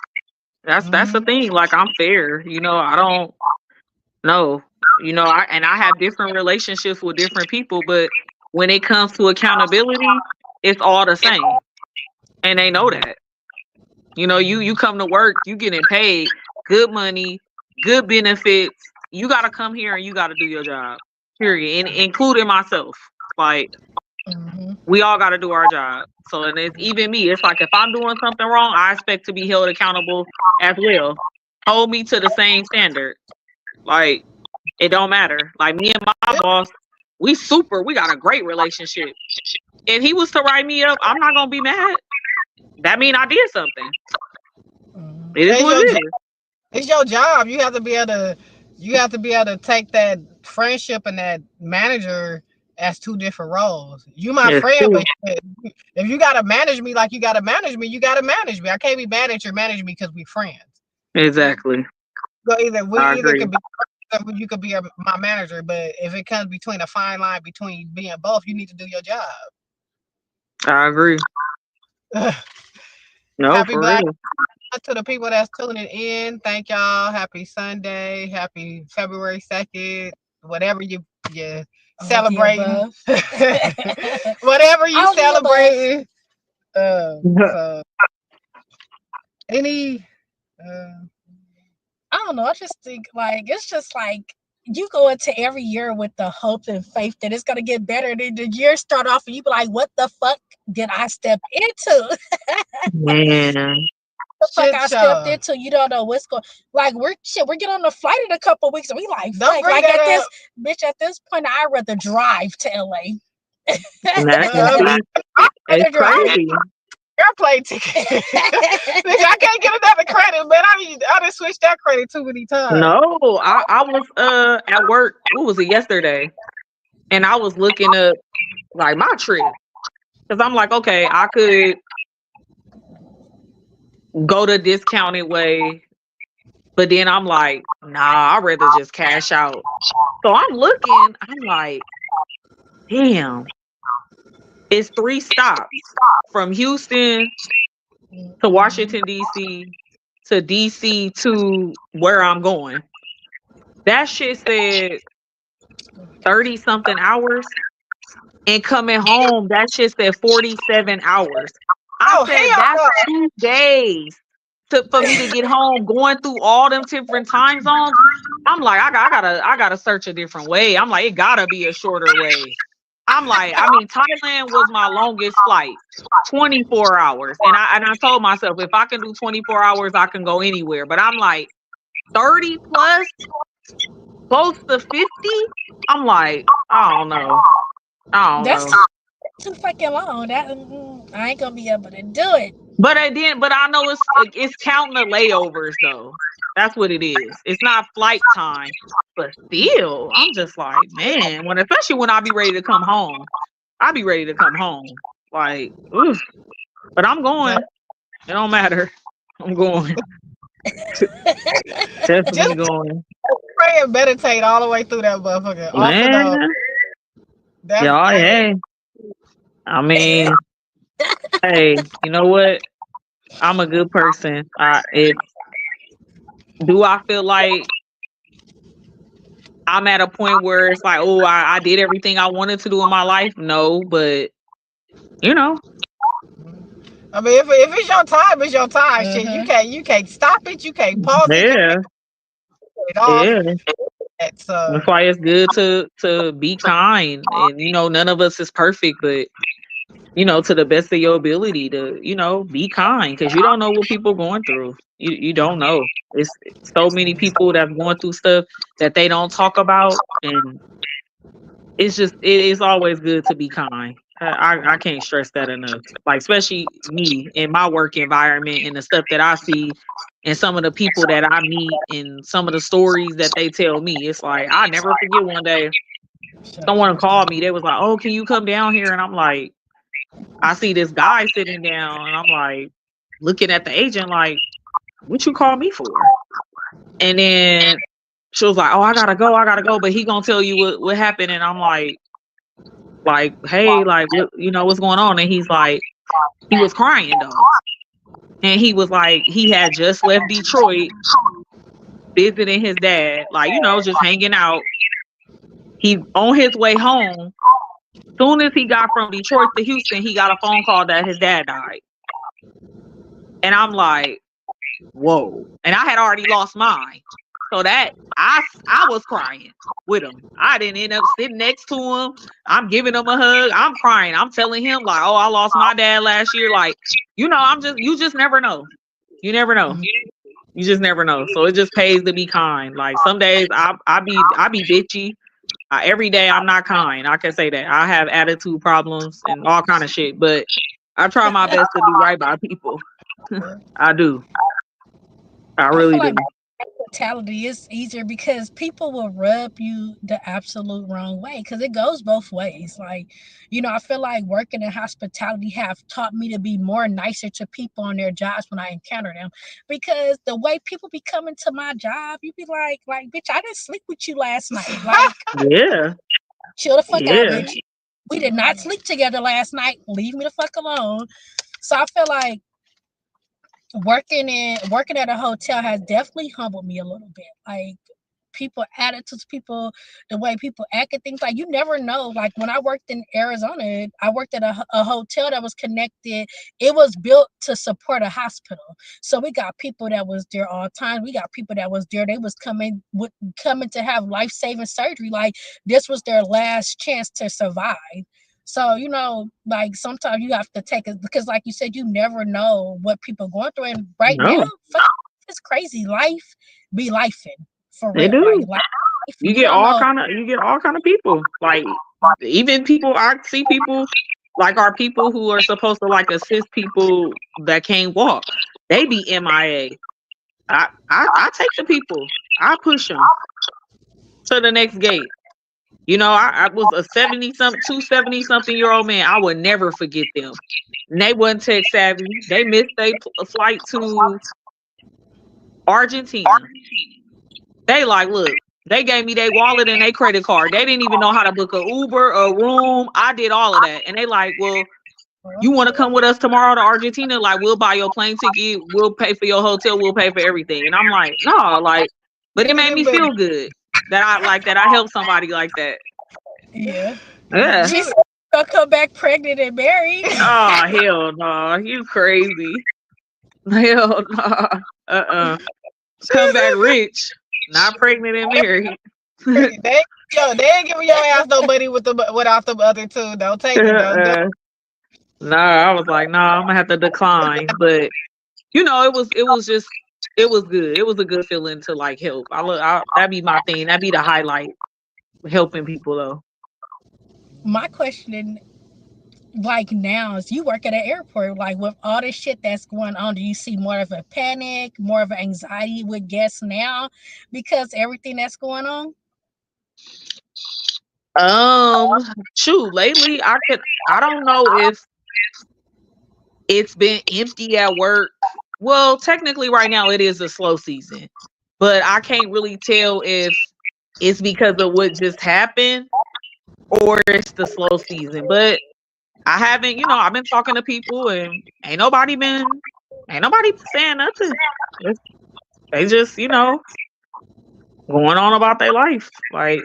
That's the Hmm. thing. Like, I'm fair. I don't know. I have different relationships with different people, but when it comes to accountability, it's all the same. And they know that. You come to work, you getting paid good money, good benefits. You gotta come here and you gotta do your job. Period. And including myself. Like, Hmm. we all gotta do our job. So, and it's even me. It's like if I'm doing something wrong, I expect to be held accountable as well. Hold me to the same standard. Like, it don't matter. Like, me and my boss, we got a great relationship. If he was to write me up, I'm not gonna be mad. That mean I did something. Hmm. It is It's what your it job. is. It's your job. You have to be able to take that friendship and that manager as two different roles. You my It's friend, but true. if you gotta manage me like you gotta manage me, you gotta manage me. I can't be mad at you manage me because we friends. Exactly. So either we I either agree. could be you could be my manager, but if it comes between a fine line between being both, you need to do your job. I agree. No, Happy for Black real. to the people that's tuning in. Thank y'all. Happy Sunday. Happy February 2nd. Whatever you All of the celebrating. above. Whatever you All of the above. celebrating. So any I don't know. I just think like it's just like you go into every year with the hope and faith that it's gonna get better. Then the year start off and you be like, "What the fuck did I step into? Man. The fuck shit I stepped show. into? You don't know what's going. Like we're shit. We're getting on the flight in a couple weeks, and we like Don't fuck. bring Like that at this up. bitch. At this point, I'd rather drive to LA. And that and Uh, see, it's rather drive. crazy. airplane ticket. Nigga, I can't get another credit, man. I done switched that credit too many times. No, I was at work. What was it yesterday? And I was looking up like my trip because I'm like, okay, I could go the discounted way, but then I'm like, nah, I'd rather just cash out. So I'm looking. I'm like, damn, it's 3 stops from Houston to Washington D.C. to D.C. to where I'm going. That shit said 30 something hours. And coming home, that shit said 47 hours. I Oh said, hell that's no. 2 days for me to get home, going through all them different time zones. I'm like, I gotta search a different way. I'm like, it gotta be a shorter way. I'm like, I mean, Thailand was my longest flight, 24 hours. And I told myself, if I can do 24 hours, I can go anywhere. But I'm like, 30 plus, close to 50. I'm like, I don't know. I don't That's know. too fucking long. That I ain't gonna be able to do it. But I know it's counting the layovers though. That's what it is. It's not flight time, but still, I'm just like, man, especially when I be ready to come home, I be ready to come home. Like, oof. But I'm going. No. It don't matter. I'm going. Definitely Just going, pray and meditate all the way through that motherfucker. Off and on. man. That's Yeah, hey. hey. I mean, hey, you know what? I'm a good person. If do I feel like I'm at a point where it's like, oh, I did everything I wanted to do in my life? No, but you know, I mean, if it's your time, it's your time. Shit, Mm-hmm. you can't stop it. You can't pause it. You can't yeah, turn it off. yeah. So That's why it's good to be kind, and none of us is perfect, but to the best of your ability to be kind because you don't know what people going through. You don't know. It's so many people that's going through stuff that they don't talk about, and it is always good to be kind. I can't stress that enough. Like especially me in my work environment and the stuff that I see and some of the people that I meet and some of the stories that they tell me. It's like I never forget one day someone called me. They was like, "Oh, can you come down here?" And I'm like, I see this guy sitting down and I'm like looking at the agent like, "What you call me for?" And then she was like, "Oh, I gotta go, but he gonna tell you what happened." And I'm like, hey, like, what's going on? And he's like, he was crying though. And he was like, he had just left Detroit, visiting his dad, like, just hanging out. He on his way home. Soon as he got from Detroit to Houston, he got a phone call that his dad died. And I'm like, whoa. And I had already lost mine. So that I was crying with him. I didn't end up sitting next to him. I'm giving him a hug. I'm crying. I'm telling him like, oh, I lost my dad last year. Like, you just never know. You never know. You just never know. So it just pays to be kind. Like some days I be bitchy. Every day I'm not kind. I can say that. I have attitude problems and all kind of shit. But I try my best to do right by people. I do. I I feel really like do. hospitality is easier because people will rub you the absolute wrong way because it goes both ways. Like, I feel like working in hospitality have taught me to be more nicer to people on their jobs when I encounter them. Because the way people be coming to my job, you be like, bitch, I didn't sleep with you last night. Like, Yeah, chill the fuck out, yeah. bitch. We did not sleep together last night. Leave me the fuck alone. So I feel like working at a hotel has definitely humbled me a little bit. Like people attitudes, people the way people act and things like you never know. Like when I worked in Arizona, I worked at a hotel that was connected. It was built to support a hospital. So we got people that was there all the time. We got people that was there. They was coming to have life-saving surgery. Like this was their last chance to survive. So, like sometimes you have to take it because like you said, you never know what people going through. And right now, No, it's crazy. Life be lifing for they real. Like do. life, You you get don't all know. kind of you get all kind of people. Like even people I see people like our people who are supposed to like assist people that can't walk. They be MIA. I take the people. I push them to the next gate. I was a 70 something, 270 something year old man. I would never forget them. And they wasn't tech savvy. They missed their flight to Argentina. They like, look, they gave me their wallet and their credit card. They didn't even know how to book a Uber, a room. I did all of that. And they like, well, you want to come with us tomorrow to Argentina? Like, we'll buy your plane ticket. We'll pay for your hotel. We'll pay for everything. And I'm like, no, like, but it made me feel good that I helped somebody like that. Yeah. Yeah. She's gonna come back pregnant and married. Oh hell no, you crazy. Hell no. Come back rich, not pregnant and married. They ain't giving your ass no money without the other two. Don't take it. Don't do. No, I was like, no, I'm gonna have to decline. But it was good. It was a good feeling to like help. That'd be my thing. That'd be the highlight. Helping people though. My question, like now, is you work at an airport. Like with all this shit that's going on, do you see more of a panic, more of an anxiety with guests now because everything that's going on? Shoot, lately I don't know if it's been empty at work. Well, technically right now it is a slow season, but I can't really tell if it's because of what just happened or it's the slow season. But I haven't, I've been talking to people and ain't nobody saying nothing. They just, going on about their life. Like,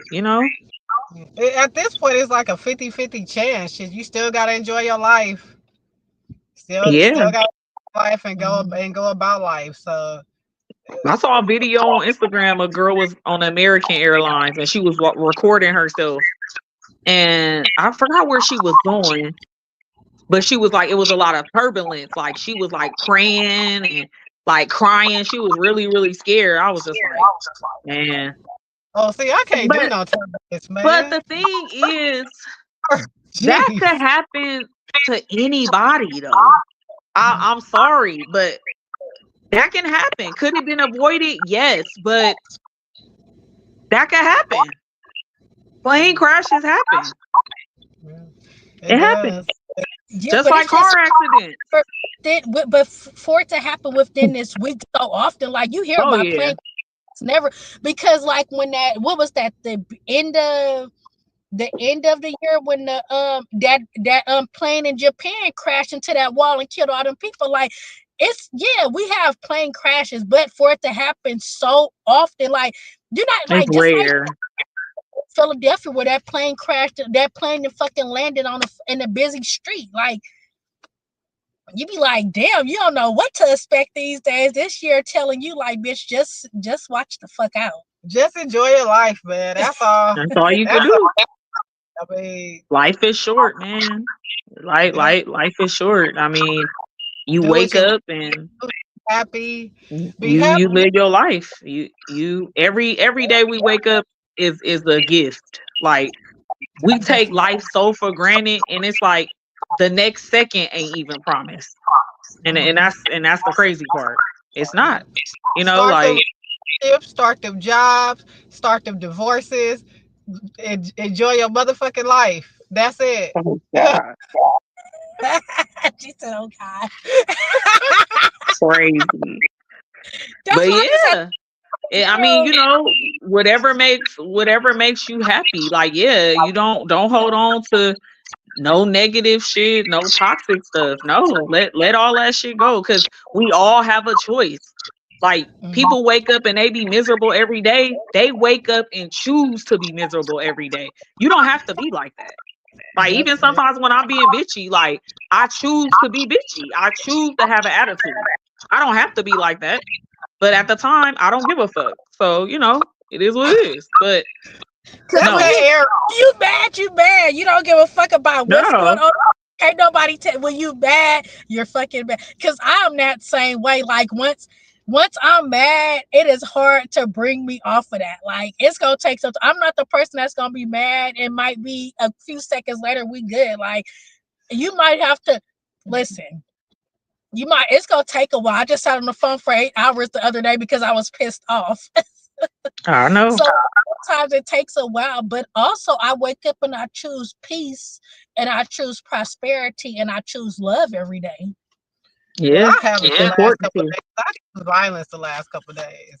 At this point, it's like a 50-50 chance. Shit, you still gotta enjoy your life. yeah. Still got life and go about life. So I saw a video on Instagram. A girl was on American Airlines and she was recording herself. And I forgot where she was going, but she was like, it was a lot of turbulence. Like she was like praying and like crying. She was really, really scared. I was just like, man. oh, see, I can't do But no turbulence, but man. the thing is, that Jeez. could happen to anybody though. I'm sorry, but that can happen. Could it have been avoided? Yes, but that could happen. Plane crashes happen. It happens. Does. Yeah, Just but like it's just car accidents. but for it to happen within this week so often, like you hear Oh about yeah. plane never because like when that what was that the end of the year when that plane in Japan crashed into that wall and killed all them people. Like we have plane crashes, but for it to happen so often, like you're not It's like just like rare. Philadelphia where that plane crashed, that plane fucking landed in a busy street. Like you be like, damn, you don't know what to expect these days. This year telling you like, bitch, just watch the fuck out. Just enjoy your life, man. That's all. That's all you can That's all. do. I mean, Life is short, man. yeah, Life is short. I mean, you do what wake you want. up and Happy. Be you happy. live your life. You every day we wake up is a gift. Like we take life so for granted, and it's like the next second ain't even promised. And that's the crazy part. It's not. Start the Like relationships, start them jobs, start them divorces. Enjoy your motherfucking life. That's it. Oh God, She said, "Oh God." crazy. That's But why I just had yeah, I mean, girl. whatever makes you happy. Like, yeah, you don't hold on to no negative shit, no toxic stuff. No, let all that shit go because we all have a choice. Like Mhm. people wake up and they be miserable every day. They wake up and choose to be miserable every day. You don't have to be like that. Like Yep. even sometimes when I'm being bitchy, like I choose to be bitchy. I choose to have an attitude. I don't have to be like that. But at the time, I don't give a fuck. So, it is what it is. But Cause That's when no, that air. you mad, you mad. You don't give a fuck about what's going no. on. Can't nobody tell when you mad, you're fucking mad. Cause I'm that same way. Like once I'm mad, it is hard to bring me off of that. Like it's gonna take some. I'm not the person that's gonna be mad. It might be a few seconds later we good. Like you might have to listen. You might. It's gonna take a while. I just sat on the phone for 8 hours the other day because I was pissed off. I know. So sometimes it takes a while, but also I wake up and I choose peace and I choose prosperity and I choose love every day. Well, Yeah, I haven't it's the last important couple of to. days. I choose violence the last couple of days.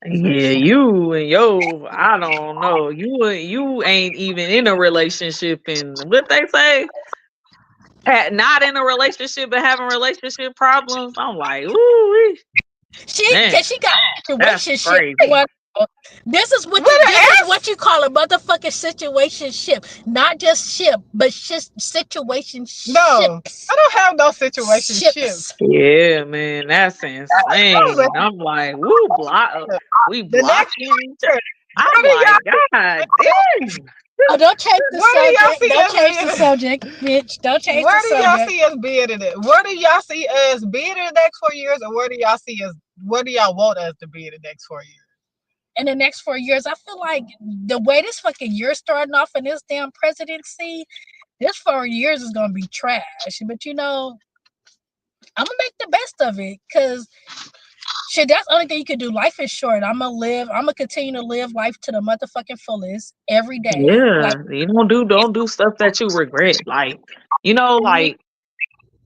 Yeah, you and yo, I don't know. You ain't even in a relationship, and what they say, not in a relationship but having relationship problems. I'm like, ooh, man, She got a that's situationship. crazy. With an This is S? what you call a motherfucking situationship, not just ship, but No, situationships, I don't have no situation ships. ships. Yeah, man, that's I was insane. I'm like, woo, like, we the next blocking each other. year, I'm what do like, y'all God damn. Oh, don't change the where do y'all subject. see Don't us change the being? subject, bitch. Don't change the Where do y'all subject. see us being in it? Where do y'all see us being in the next 4 years, or where do y'all see us? Where do y'all want us to be in the next 4 years? In the next 4 years, I feel like the way this fucking year starting off in this damn presidency, this 4 years is gonna be trash. But I'm gonna make the best of it because shit, that's the only thing you can do. Life is short. I'm gonna continue to live life to the motherfucking fullest every day. Like, Yeah, you don't do stuff that you regret. Like, like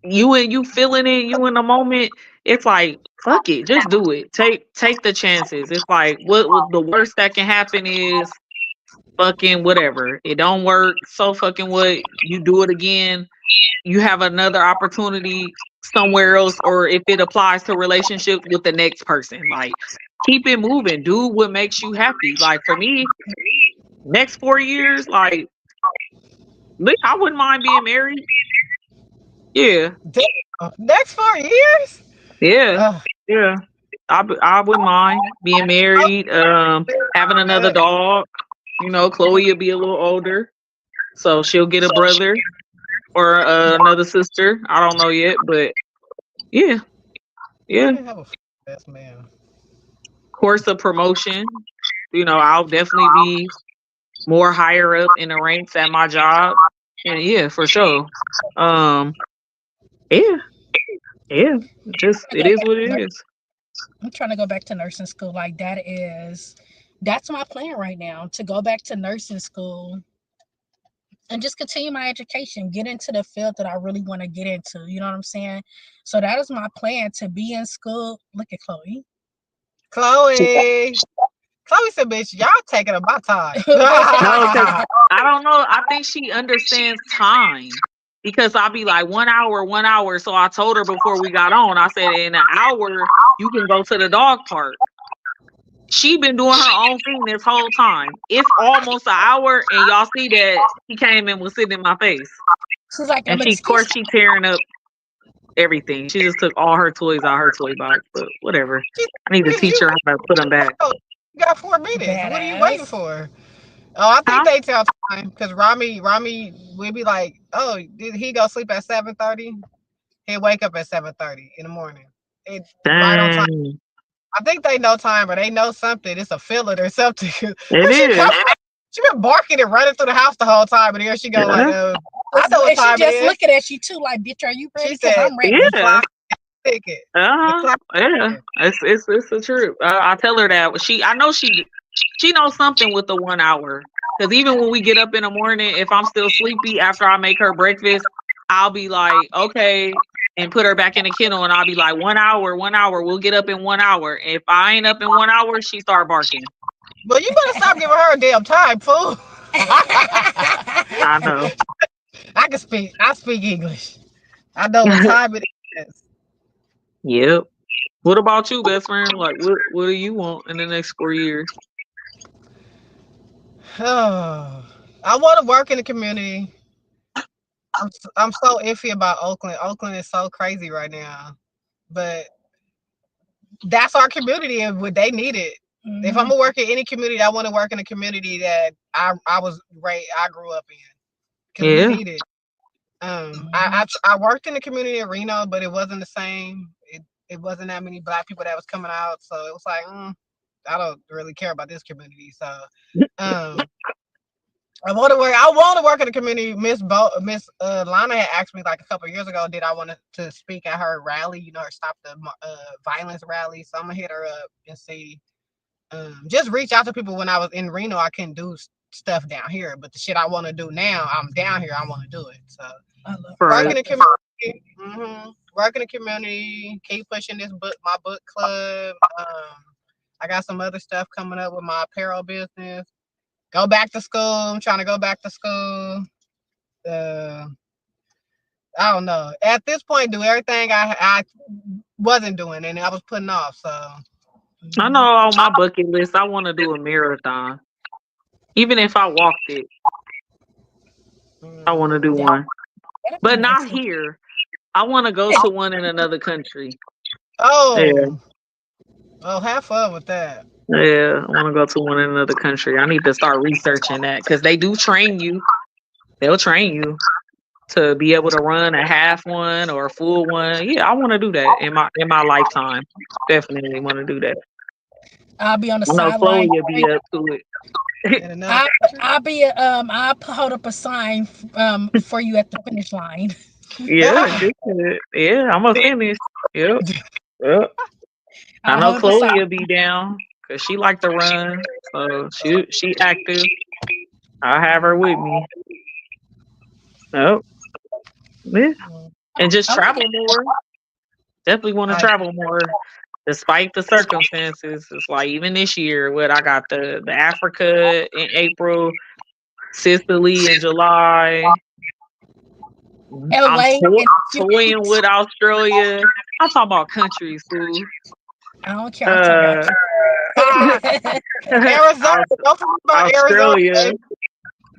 you feeling it, you in the moment. It's like fuck it, just do it. Take the chances. It's like what the worst that can happen is fucking whatever. It don't work. So fucking what? You do it again. You have another opportunity somewhere else, or if it applies to relationships with the next person, like keep it moving. Do what makes you happy. Like for me, next 4 years, like I wouldn't mind being married. Yeah, Damn, next 4 years? yeah, Oh, yeah. I wouldn't mind being married. Having another dog. Chloe will be a little older, so she'll get a brother or another sister. I don't know yet, but yeah, let yeah. me have a best man. Course of promotion. I'll definitely be more higher up in the ranks at my job. And yeah, for sure. Um, yeah, yeah. Just I it go is back what to it nur- is. I'm trying to go back to nursing school. Like that's my plan right now to go back to nursing school and just continue my education, get into the field that I really want to get into. You know what I'm saying? So that is my plan to be in school. Look at Chloe. Chloe. Chloe said, bitch, y'all taking up my time. No, because I don't know. I think she understands time because I'll be like 1 hour, 1 hour. So I told her before we got on, I said, in an hour, you can go to the dog park. She been doing her own thing this whole time. It's almost an hour, and y'all see that she came and was sitting in my face. She's like, And of excuse course, she tearing up everything. She just took all her toys out her toy box, but whatever. She I need to said, teach her how to put them back. you got 4 minutes. What are you waiting badass. for? Oh, I think Huh? they tell time because Rami would be like, oh, did he go sleep at 7:30? He'll wake up at 7:30 in the morning. It right on time. Dang. I think they know time, or they know something. It's a fillet or something. It When she is. comes, she been barking and running through the house the whole time, and here she go like, Yeah. I know what And she time it just is. looking at you too, like, bitch, are you She ready? Because said, I'm you ready. Yeah. fly. ticket. The Uh-huh. clock Yeah. ticket. It's a trip. I tell her that I know she knows something with the 1 hour. Because even when we get up in the morning, if I'm still sleepy after I make her breakfast, I'll be like, okay, and put her back in the kennel, and I'll be like, 1 hour, 1 hour. We'll get up in 1 hour. If I ain't up in 1 hour, she start barking. But you better stop giving her a damn time, fool. I know. I can speak. I speak English. I know what time it is. Yep. What about you, best friend? Like, what do you want in the next 4 years? Oh, I want to work in the community. I'm so iffy about Oakland. Oakland is so crazy right now, but that's our community and what they need it. If I'm Mhm. gonna work in any community, I want to work in a community that I grew up in because we Yeah. need it. Mhm. I worked in the community in Reno, but it wasn't the same. It wasn't that many black people that was coming out, so it was like I don't really care about this community. So um, I want to work in the community. Miss Lana had asked me like a couple of years ago, did I want to speak at her rally? You know, her stop the violence rally. So I'm gonna hit her up and see. Just reach out to people. When I was in Reno, I couldn't do stuff down here, but the shit I want to do now, I'm down here. I want to do it. So I love work Right. in the community. Work in the community. Keep pushing my book club. I got some other stuff coming up with my apparel business. Go back to school. I'm trying to go back to school. Uh, I don't know. At this point, do everything I wasn't doing and I was putting off. So I Mhm. know on my bucket list, I want to do a marathon. Even if I walked it, I want to do mm, Yeah, one. that'd be But nice not to do. here. I want to go to one in another country. Yeah. oh have fun with that. Yeah. I want to go to one in another country. I need to start researching that because they do train you. They'll train you to be able to run a half one or a full one. Yeah, I want to do that in my lifetime. Definitely want to do that. I'll be on the I know sideline. Chloe will be up to it. In another I country. hold up a sign for you at the finish line. Yeah, good. Yeah, I'm gonna finish. Yep. Yep. I I'll know hold up a Chloe sign. will be down because she like to run, so she active. I have her with me. Yep. Yeah. And just I'm gonna get travel more. Definitely want to I travel more, despite the circumstances. It's like even this year, what I got the Africa in April, Sicily in July. I'm LA in a few toying weeks. with Australia. I'm talking about countries, fool. I don't care. I'm talking about Uh, Arizona. Don't forget about Arizona. Australia. Baby.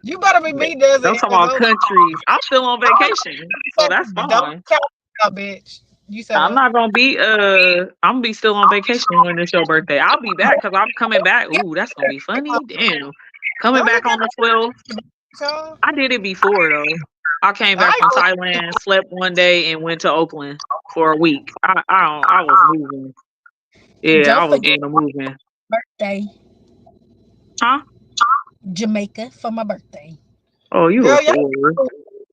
You better be meeting us in I'm talking about Arizona. countries. I'm still on I vacation, so said, that's don't fine. count out, bitch. You said I'm what? not gonna be I'm gonna be still on vacation when it's your birthday. I'll be back because I'm coming back. Ooh, that's gonna be funny. Damn. Coming Don't you back on get the 12th. so? I did it before though. I came back I from Thailand, slept one day, and went to Oakland for a week. I was moving. and Yeah, I don't was forget doing the moving. birthday, Huh? Jamaica for my birthday. Oh, you a girl, y'all fool.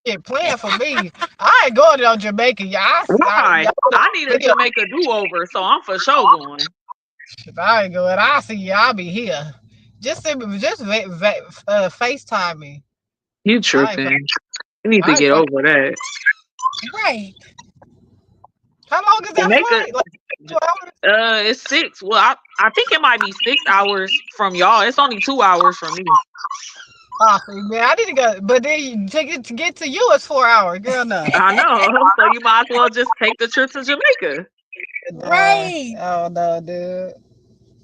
get playing for me. I ain't going to Jamaica. Why? Y'all I need a here. Jamaica do over, so I'm for sure going. I ain't going. I see y'all be here. Just send me, FaceTime me. You I ain't. tripping? You need to I ain't get fucking. over that. Right. How long is that Jamaica, flight? Like 2 hours? it's 6. Well, I think it might be 6 hours from y'all. It's only 2 hours from me. Oh, see, man, I need to go. But then to get to you, it's 4 hours. Girl, no. I know. So you might as well just take the trip to Jamaica. Right. Oh no, dude.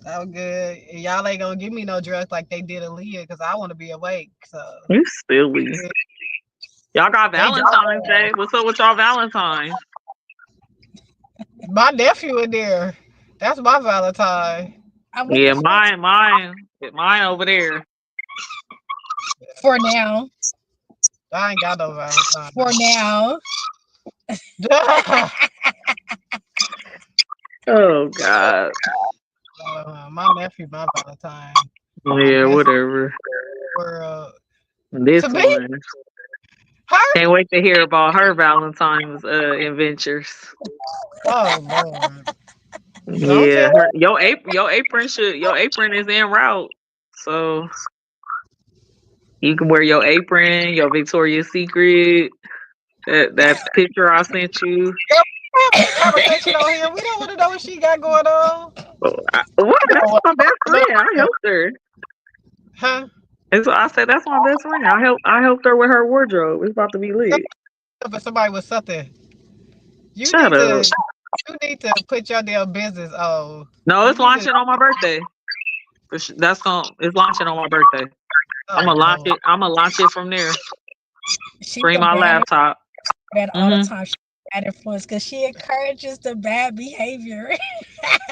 Oh, good. Y'all ain't gonna give me no drugs like they did Aaliyah because I want to be awake. So You silly. yeah, Y'all got they don't. Valentine's Day. What's up with y'all Valentine's? My nephew in there. That's my Valentine. I'm looking Yeah, forward to mine over there. for now. I ain't got no For Valentine. now. Oh God. My nephew, my Valentine. My Yeah, best friend whatever. in the world. This To me, one. Her? Can't wait to hear about her Valentine's adventures. Oh Lord. Don't Yeah, tell your apron is en route. So you can wear your apron, your Victoria's Secret, that picture I sent you. girl, we have this conversation on here. We don't want to know what she got going on. What? That's No, my best no, friend. I helped her. Huh? And so I said that's my best friend. I helped her with her wardrobe. It's about to be lit. For somebody with something. You Shut need to up. you need to put your damn business on. No, You it's need to launching on my birthday. It's launching on my birthday. I'm oh gonna launch Lord. it. I'm gonna launch it from there. she's Bring a my bad laptop. that all the Mm-hmm. time. She's a bad influence because she encourages the bad behavior.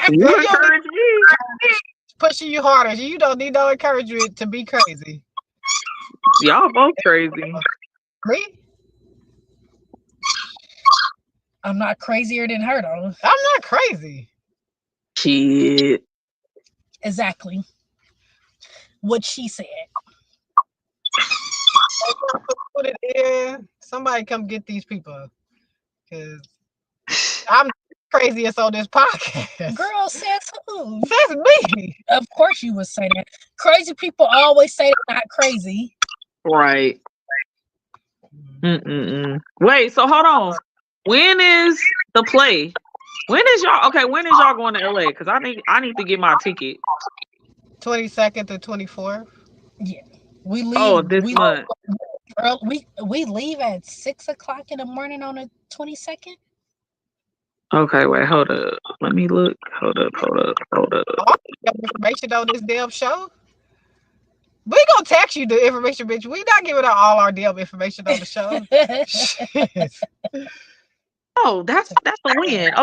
You Girl, you don't need encourage me. pushing you harder. You don't need no encouragement to be crazy. Y'all both crazy. Me? I'm not crazier than her though. I'm not crazy. Shit. Exactly what she said. Put it in. Somebody come get these people. Cause I'm craziest on this podcast. Girl says who? That's me. Of course you would say that. Crazy people always say they're not crazy. Right. Mm-mm-mm. Wait. So hold on. When is the play? When is y'all? Okay. When is y'all going to LA? Because I need to get my ticket. 22nd to 24th. Yeah. We Oh, leave this month. we leave at 6 o'clock in the morning on the 22nd. Okay. Wait. Hold up. Let me look. Hold up. Hold up. Hold up. All the information on this damn show. We gonna text you the information, bitch. We not giving out all our damn information on the show. Shit. Oh, that's a win.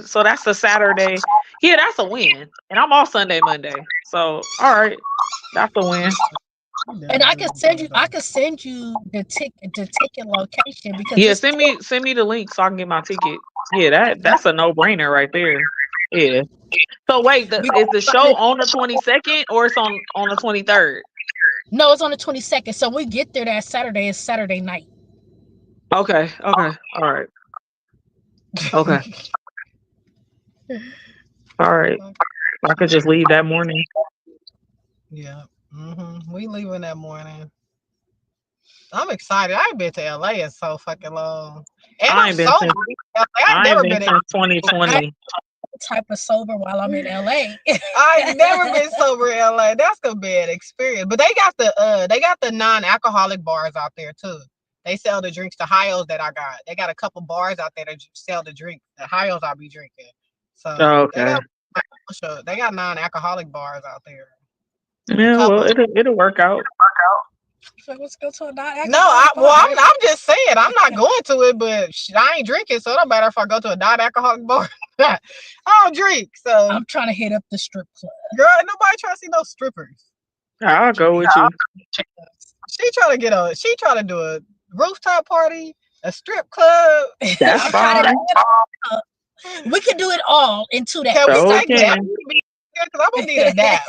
So that's a Saturday. Yeah, that's a win. And I'm off Sunday, Monday. So all right, that's a win. And I can send you the ticket location because Yeah, this send me the link so I can get my ticket. Yeah, that's a no brainer right there. Yeah. So wait, we is the show on the 22nd or it's on the 23rd? no, it's on the 22nd. So we get there that Saturday. It's Saturday night. Okay. Okay. All right. Okay. All right. I could just leave that morning. Yeah. We leaving that morning. I'm excited. I ain't been to LA in so fucking long. And I I'm ain't been sober. since I ain't I ain't never been been in since I 2020. type of sober while I'm in LA. I ain't never been sober in LA. That's gonna be an experience. But they got the non-alcoholic bars out there too. They sell the drinks, the Hyos that I got. They got a couple bars out there that sell the drink, the Hyos I'll be drinking. So Okay. they got non-alcoholic bars out there. A Yeah, well, couple. it'll work out. So let's go to a No, non-alcoholic bar. I'm just saying I'm not going to it, but I ain't drinking, so it don't matter if I go to a non-alcoholic bar. I don't drink, so I'm trying to hit up the strip club. girl, ain't nobody trying to see no strippers. I'll go with you. She trying to do a rooftop party, a strip club. That's I'm trying to fine. hit up. We can do it all in 2 days. Can we So take naps? can. Because I'm gonna need a nap.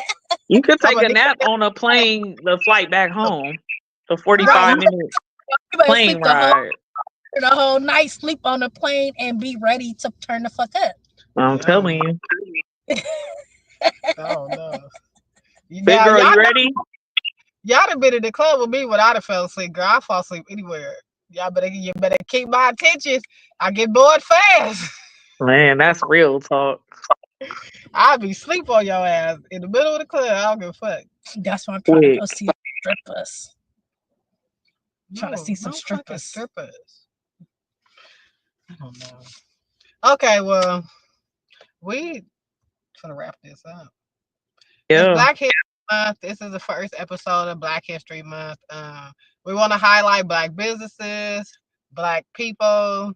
You could I'm take gonna a need nap on a plane, the flight back home. The Right. 45-minute You better plane sleep ride. the whole night, sleep on the plane, and be ready to turn the fuck up. I'm Yeah. telling you. Oh no. Big Now girl, you ready? y'all done been in the club with me when I'd have fell asleep. Girl, I fall asleep anywhere. You better keep my attention. I get bored fast. Man, that's real talk. I'll be sleep on your ass in the middle of the club. I don't give a fuck. That's why I'm trying to Quick. go see strippers. Trying to see some fucking strippers. strippers. I don't know. Okay, well, we gonna wrap this up. It's Yeah. Black History Month. This is the first episode of Black History Month. We want to highlight Black businesses, Black people,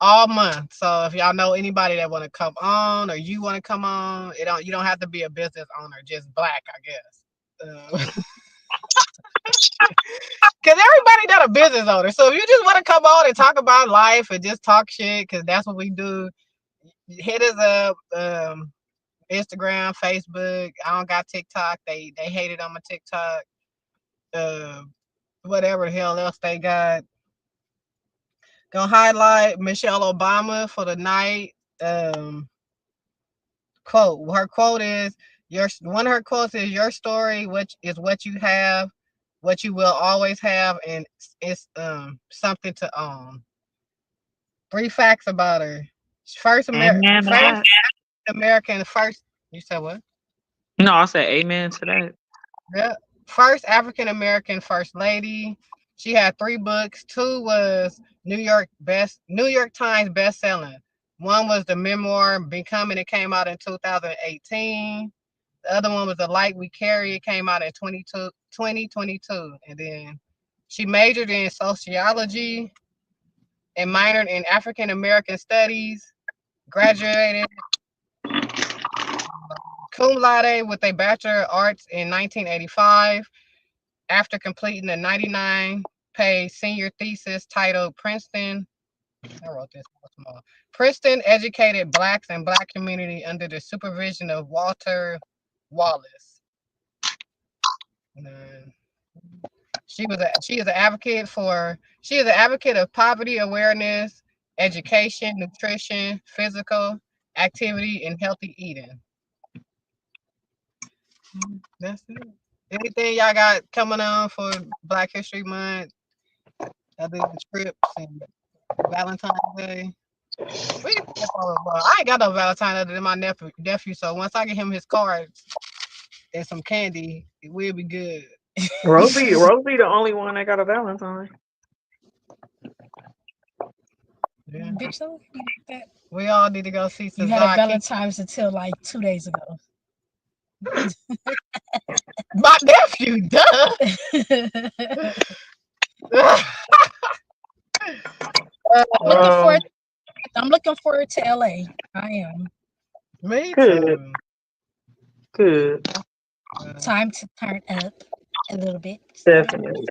all month. So if y'all know anybody that want to come on, or you want to come on, you don't have to be a business owner, just Black, I guess. Because everybody not a business owner. So if you just want to come on and talk about life and just talk shit, because that's what we do, hit us up. Instagram, Facebook. I don't got TikTok. They hated on my TikTok. whatever the hell else they got. Gonna highlight Michelle Obama for the night. Um, quote. Her quote is your one of her quotes is your story, which is what you have, what you will always have, and it's something to own. Three facts about her. Amen to First that. American first. You said what? No, I said amen to that. Yeah. First African American first lady. She had three books. Two was New York Times best selling. One was the memoir Becoming. It came out in 2018. The other one was The Light We Carry. It came out in 2022. And then she majored in sociology and minored in African American studies. Graduated cum laude with a Bachelor of Arts in 1985 after completing a 99-page senior thesis titled Princeton. I wrote this small. Princeton educated blacks and black community under the supervision of Walter Wallace. And she is an advocate of poverty awareness, education, nutrition, physical activity, and healthy eating. That's it. Anything y'all got coming on for Black History Month other than trips and Valentine's Day? I ain't got no Valentine other than my nephew. So once I get him his cards and some candy, it will be good. Rosie, the only one that got a Valentine. Yeah. Bitch, don't be like that. We all need to go see You had a Sazaki. Valentine's until like 2 days ago. My nephew, duh. looking Uh, forward. I'm looking forward to LA. I am. Me Good, too. good, Time to turn up a little bit. definitely.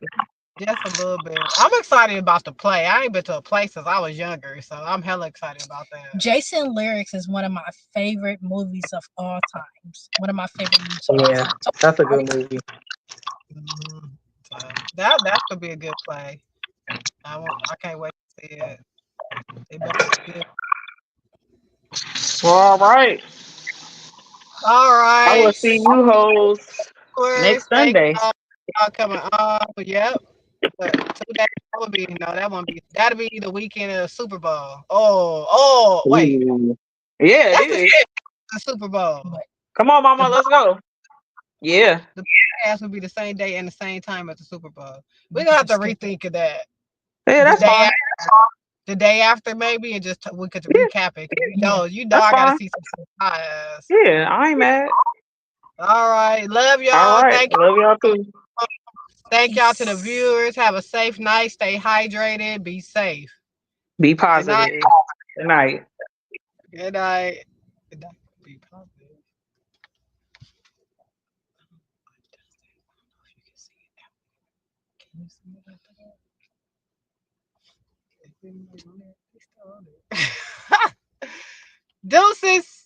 Just a little bit. I'm excited about the play. I ain't been to a play since I was younger, so I'm hella excited about that. Jason Lyrics is one of my favorite movies of all times. One of my favorite movies of all Yeah, time. that's a good movie. Mhm. So that could be a good play. I can't wait to see it. It better be good. Well, all right. All I will right. see you hoes Words. next Thank Sunday. y'all coming on. Yep. But 2 days that would be no, that won't be. That'll be the weekend of the Super Bowl. Wait. Ooh. Yeah, it That's the is. shit. The Super Bowl. But Come on, The mama, let's go. Yeah. the podcast will be the same day and the same time as the Super Bowl. We're you gonna have guys to stupid. rethink of that. Yeah, The that's day fine. after, the day after maybe, and just we could Yeah, recap it. Yeah. You know, that's I gotta fine. see some surprise. Yeah, I ain't mad. All right, love All y'all. right. Love y'all too. Thank y'all to the Peace. viewers. Have a safe night. Stay hydrated. Be safe. Be Good night. positive. Good night. Good night. Good night. Be positive. Can you see it after that? Deuces.